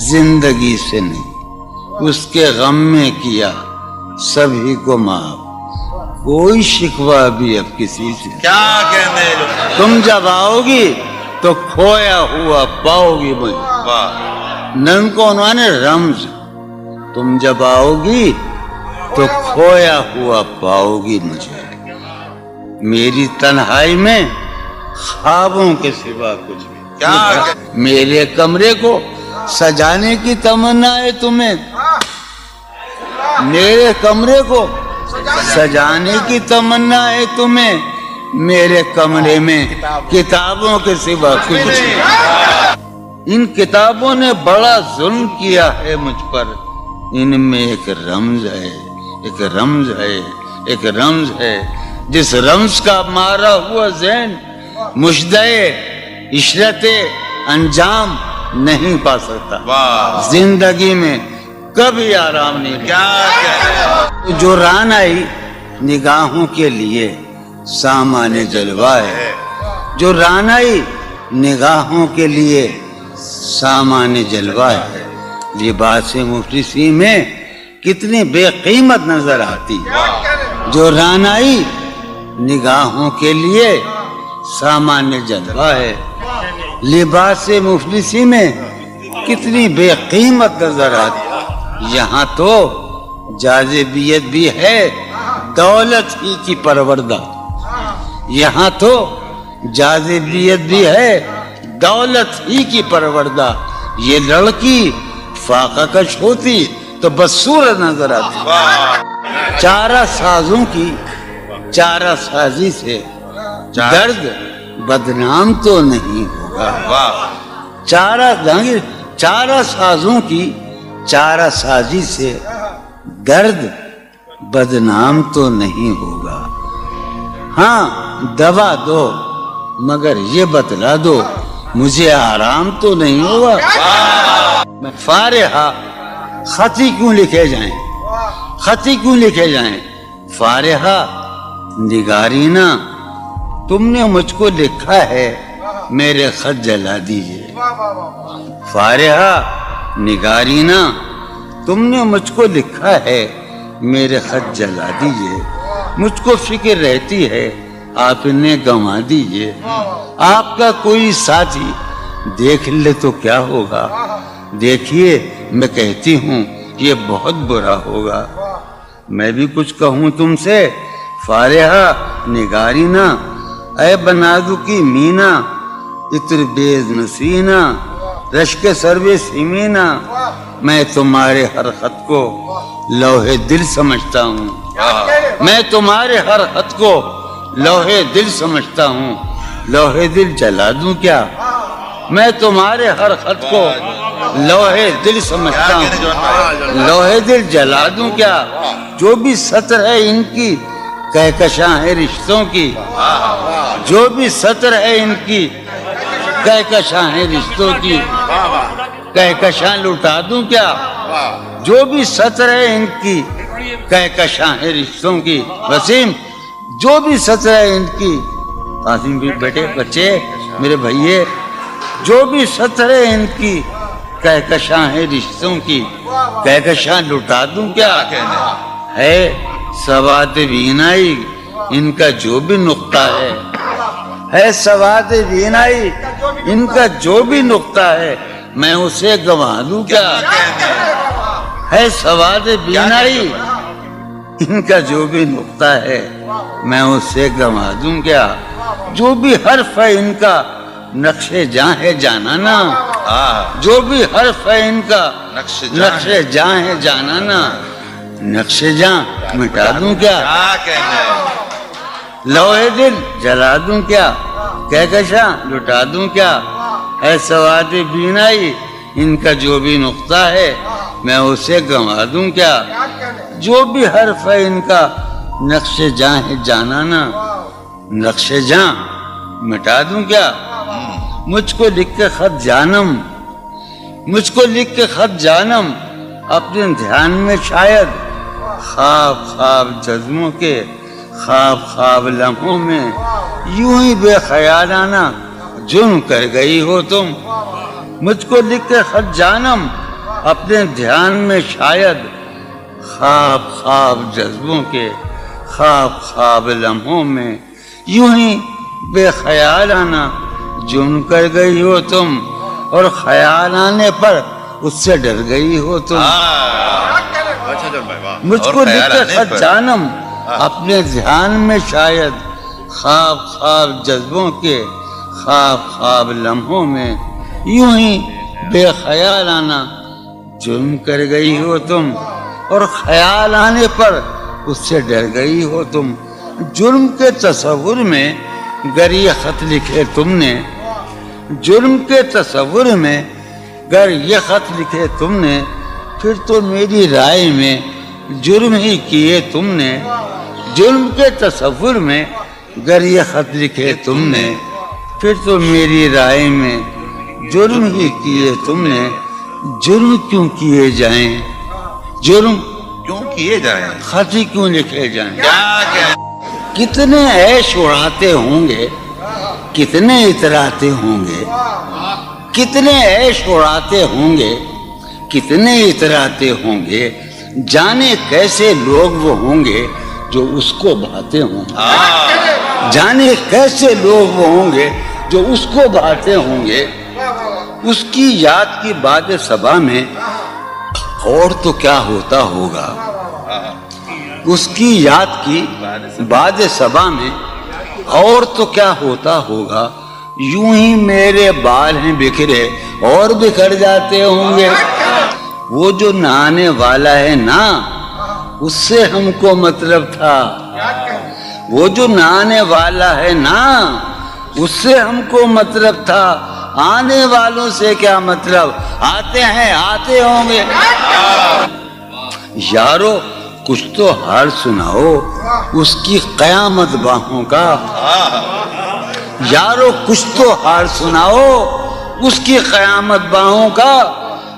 زندگی سے نہیں، اس کے غم میں کیا سبھی کو معاف، کوئی شکوہ بھی اب کسی سے، کیا کہنے جو، تم جب آؤ گی تو کھویا ہوا پاؤ گی مجھے، واہ نن کو عنوان رمز، تم جب آؤ گی تو کھویا ہوا پاؤ گی مجھے، میری تنہائی میں خوابوں کے سوا کچھ بھی، کیا میرے کمرے کو سجانے کی تمنا ہے تمہیں، میرے کمرے کو سجانے کی تمنا ہے تمہیں، میرے کمرے میں کتابوں کے سوا کچھ نہیں، ان کتابوں نے بڑا ظلم کیا ہے مجھ پر، ان میں ایک رمز ہے، ایک رمز ہے، ایک رمز ہے، جس رمز کا مارا ہوا ذہن مشدے عشرت انجام نہیں پا سکتا، واہ زندگی میں کبھی آرام نہیں، کیا کہنے، جو ران آئی نگاہوں کے لیے سامان جلوہ ہے، جو ران آئی نگاہوں کے لیے سامان جلوہ ہے، لباس مفلسی میں کتنی بے قیمت نظر آتی، جو رانائی نگاہوں کے لیے سامان جلوہ ہے، لباس مفلسی میں کتنی بے قیمت نظر آتی، یہاں تو جاذبیت بھی ہے دولت ہی کی پروردہ، یہاں تو جاذبیت بھی ہے دولت ہی کی پروردہ، یہ لڑکی فاقہ کش ہوتی تو بدصورت نظر آتی، چارہ سازوں کی چارہ سازی سے درد بدنام تو نہیں ہوگا، واہ چارہ سازوں کی چارہ سازی سے درد بدنام تو نہیں ہوگا. ہاں دوا دو مگر یہ بتلا دو مجھے آرام تو نہیں ہوگا. میں فارحہ خطی کیوں لکھے جائیں, خطی کیوں لکھے جائیں؟ فارحہ نگارینا تم نے مجھ کو لکھا ہے میرے خط جلا دیجئے. فارحہ نگارینا تم نے مجھ کو لکھا ہے میرے خط جلا دیجئے. مجھ کو فکر رہتی ہے آپ نے گنوا دیجئے. آپ کا کوئی ساتھی دیکھ لے تو کیا ہوگا؟ دیکھیے میں کہتی ہوں یہ بہت برا ہوگا. میں بھی کچھ کہوں تم سے فارحہ نگارینا اے بنادو کی مینا عطر بیز نسینا رشک سرو سیمینا میں تمہارے ہر خط کو لوح دل سمجھتا ہوں. میں تمہارے ہر خط کو لوح دل سمجھتا ہوں. لوح دل جلا دوں کیا؟ میں تمہارے ہر خط کو لوح دل سمجھتا ہوں. لوح دل جلا دوں کیا؟ جو بھی سطر ہے ان کی کہکشاں ہے رشتوں کی. جو بھی سطر ہے ان کی کہکشاں ہے رشتوں کی. کہکشاں لٹا دوں کیا؟ جو بھی سطر ہے ان کی کہکشاں ہے رشتوں کی. وسیم جو بھی سطر ہے ان کی, قاسم بھی بیٹے بچے میرے بھائیے, جو بھی سطر ہے ان کی کہکشاں ہے رشتوں کی. کہکشاں لٹا دوں کیا؟ ہے سواد بینائی ان کا جو بھی نقطہ ہے سواد بینائی ان کا جو بھی نقطہ ہے میں اسے گنوا دوں کیا؟ ہے سواد بینائی ان کا جو بھی نقطہ ہے میں اسے گنوا دوں کیا؟ جو بھی حرف ہے ان کا نقش جاں ہے جانانا. جو بھی حرف ہے ان کا نقش جاں ہے جانانا. نقش جاں مٹا دوں کیا؟ لوح دل جلا دوں کیا؟ کہکشاں لٹا دوں کیا؟ ہے سواد بینائی ان کا جو بھی نقطہ ہے میں اسے گنوا دوں کیا؟ جو بھی حرف ہے ان کا نقش جاں ہے جانانا. نقش جاں مٹا دوں کیا؟ مجھ کو لکھ کے خط جانم, مجھ کو لکھ کے خط جانم اپنے دھیان میں شاید خواب خواب جذبوں کے خواب خواب لمحوں میں یوں ہی بے خیالانہ جرم کر گئی ہو تم. مجھ کو لکھ کے خط جانم اپنے دھیان میں شاید خواب خواب جذبوں کے خواب خواب لمحوں میں یوں ہی بے خیالانہ جرم کر گئی ہو تم, اور خیال آنے پر اس سے ڈر گئی ہو تم. مجھ کو لکھ کے خط جانم اپنے دھیان میں شاید خواب خواب جذبوں کے خواب خواب لمحوں میں یوں ہی بے خیالانہ جرم کر گئی ہو تم, اور خیال آنے پر اس سے ڈر گئی ہو تم. جرم کے تصور میں گر یہ خط لکھے تم نے, جرم کے تصور میں گر یہ خط لکھے تم نے پھر تو میری رائے میں جرم ہی کیے تم نے. جرم کے تصور میں گر یہ خط لکھے تم نے پھر تو میری رائے میں جرم ہی کیے تم نے. جرم کیوں کیے جائیں, جرم کیوں کیے جائیں, خط ہی کیوں لکھے جائیں؟ کتنے عیش اڑاتے ہوں گے, کتنے اتراتے ہوں گے, کتنے عیش اڑاتے ہوں گے, کتنے اتراتے ہوں گے, جانے کیسے لوگ وہ ہوں گے جو اس کو بھاتے ہوں گے. جانے کیسے لوگ وہ ہوں گے جو اس کو بھاتے ہوں گے. اس کی یاد کی باد صبا میں اور تو کیا ہوتا ہوگا, اس کی یاد کی باد صبا میں اور تو کیا ہوتا ہوگا. یوں ہی میرے بال ہیں بکھرے اور بکھر جاتے ہوں گے. وہ جو نہانے والا ہے نا اس سے ہم کو مطلب تھا, وہ جو نہانے والا ہے نا اس سے ہم کو مطلب تھا. آنے والوں سے کیا مطلب، آتے ہیں آتے ہوں گے۔ یارو کچھ تو حال سناؤ اس کی قیامت باہوں کا، یارو کچھ تو حال سناؤ اس کی قیامت باہوں کا،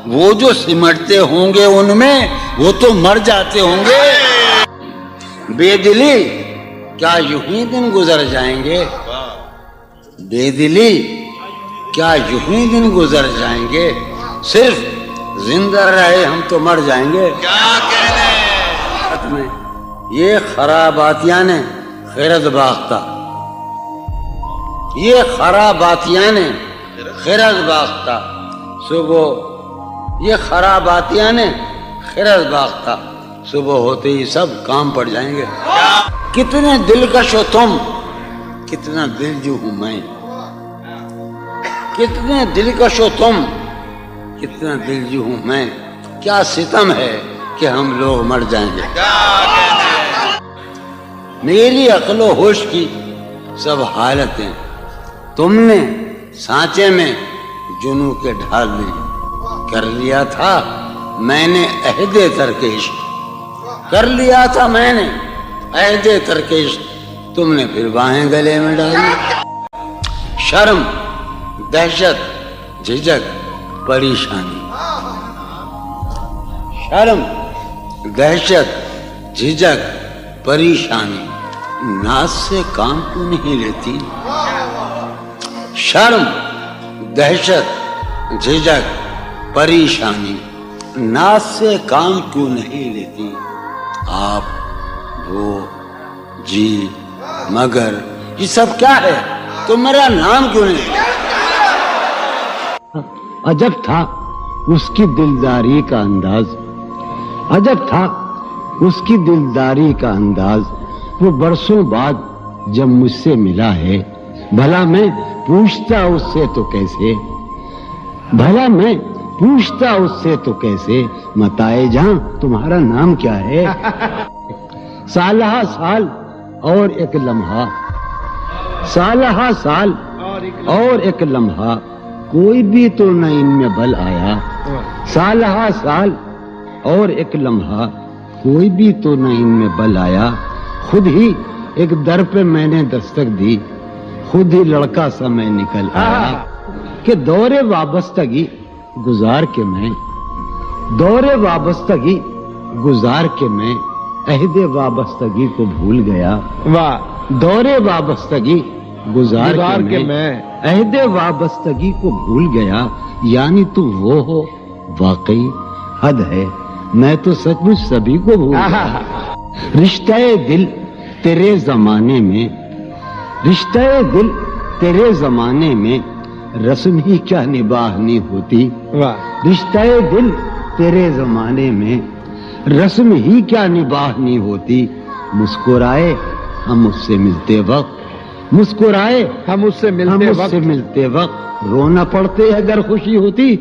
وہ جو سمٹتے ہوں گے ان میں وہ تو مر جاتے ہوں گے۔ بے دلی کیا یوں ہی دن گزر جائیں گے، بے دلی کیا یوں ہی دن گزر جائیں گے، صرف زندہ رہے ہم تو مر جائیں گے۔ کیا کہنے یہ خراباتیاں نے خیرت باختہ، یہ خراباتیاں نے خیرت باختہ، صبح یہ خراباتیاں نے خیرت باختہ، صبح ہوتے ہی سب کام پڑ جائیں گے۔ کتنے دلکش ہو تم، کتنا دلجو ہوں میں، کتنے دلکش ہو تم، کتنا دلجو ہوں میں، کیا ستم ہے کہ ہم لوگ مر جائیں گے۔ میری عقل و ہوش کی سب حالتیں تم نے سانچے میں جنوں کے ڈھال میں کر لیا تھا، میں نے عہد ترک عشق کر لیا تھا، میں نے عہد ترک عشق، تم نے پھر باہیں گلے میں ڈالی۔ شرم، دہشت، جھجک، پریشانی، شرم، دہشت، جھجک، پریشانی، ناز سے کام کیوں نہیں لیتی؟ شرم، دہشت، جھجک، پریشانی، ناز سے کام کیوں نہیں لیتی؟ آپ، وہ، جی، مگر، یہ سب کیا ہے؟ تو میرا نام کیوں نہیں؟ عجب تھا اس کی دلداری کا انداز، عجب تھا اس کی دلداری کا انداز، وہ برسوں بعد جب مجھ سے ملا ہے، بھلا میں پوچھتا اس سے تو کیسے، بھلا میں پوچھتا اس سے تو کیسے، متائے جہاں تمہارا نام کیا ہے؟ سالہ سال اور ایک لمحہ، سالہ سال اور ایک لمحہ، کوئی بھی تو نہ ان میں بل آیا، سالہ سال اور ایک لمحہ، کوئی بھی تو نہ ان میں بل آیا، خود ہی ایک در پہ میں نے دستک دی، خود ہی لڑکا سا میں نکل آیا، کہ دور وابستگی گزار کے میں، دور وابستگی گزار کے میں عہد وابستگی کو بھول گیا، دور وابستگی گزار کے میں عہد وابستگی کو بھول گیا، یعنی تو وہ ہو واقعی حد ہے، میں تو سچ مچ سبھی کو بھول گیا۔ رشتہ دل تیرے زمانے میں، رشتہ دل تیرے زمانے میں رسم ہی کیا نباہنی ہوتی، رشتہ دل تیرے زمانے میں رسم ہی کیا نباہنی ہوتی، مسکرائے ہم اس سے ملتے وقت، مسکرائے ہم اس سے ملتے وقت رونا پڑتے اگر خوشی ہوتی،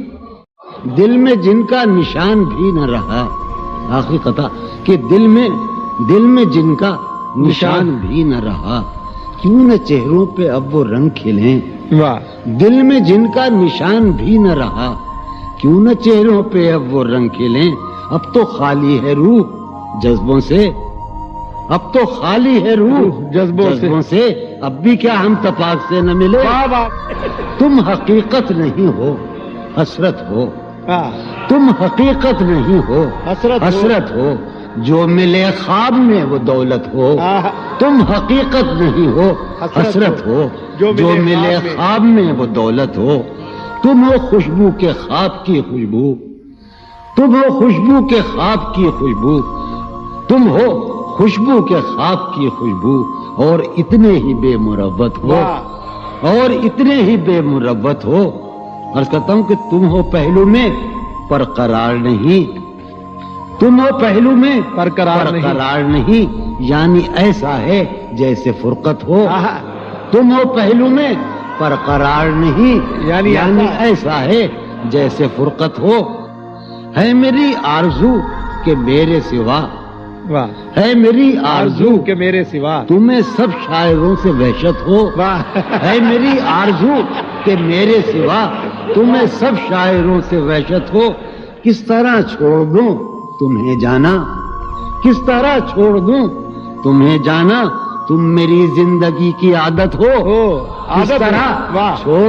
دل میں جن کا نشان بھی نہ رہا، آخری قطع، کہ دل میں جن کا نشان بھی نہ رہا، کیوں نہ چہروں پہ اب وہ رنگ کھلیں، دل میں جن کا نشان بھی نہ رہا، کیوں نہ چہروں پہ اب وہ رنگ کھلیں، اب تو خالی ہے روح جذبوں سے، اب تو خالی ہے روح جذبوں سے، اب بھی کیا ہم تپاک سے نہ ملے، تم حقیقت نہیں ہو حسرت ہو، تم حقیقت نہیں ہو حسرت ہو، جو ملے خواب میں وہ دولت ہو، تم حقیقت نہیں ہو حسرت ہو، جو ملے خواب میں وہ دولت ہو، تم ہو خوشبو کے خواب کی خوشبو، تم ہو خوشبو کے خواب کی خوشبو، تم ہو خوشبو کے خواب کی خوشبو، اور اتنے ہی بے مروت ہو، اور اتنے ہی بے مروت ہو، عرض کرتا ہوں کہ تم ہو پہلو میں پر قرار نہیں، تم ہو پہلو میں پر قرار نہیں، یعنی ایسا ہے جیسے فرقت ہو، تم ہو پہلو میں پر قرار نہیں، یعنی ایسا ہے جیسے فرقت ہو، ہے میری آرزو کہ میرے سوا، ہے میری آرزو کہ میرے سوا تمہیں سب شاعروں سے وحشت ہو، ہے میری آرزو کہ میرے سوا تمہیں سب شاعروں سے وحشت ہو، کس طرح چھوڑ دوں تمہیں جانا، کس طرح چھوڑ دوں تمہیں جانا، تم میری زندگی کی عادت ہو، کس طرح چھوڑ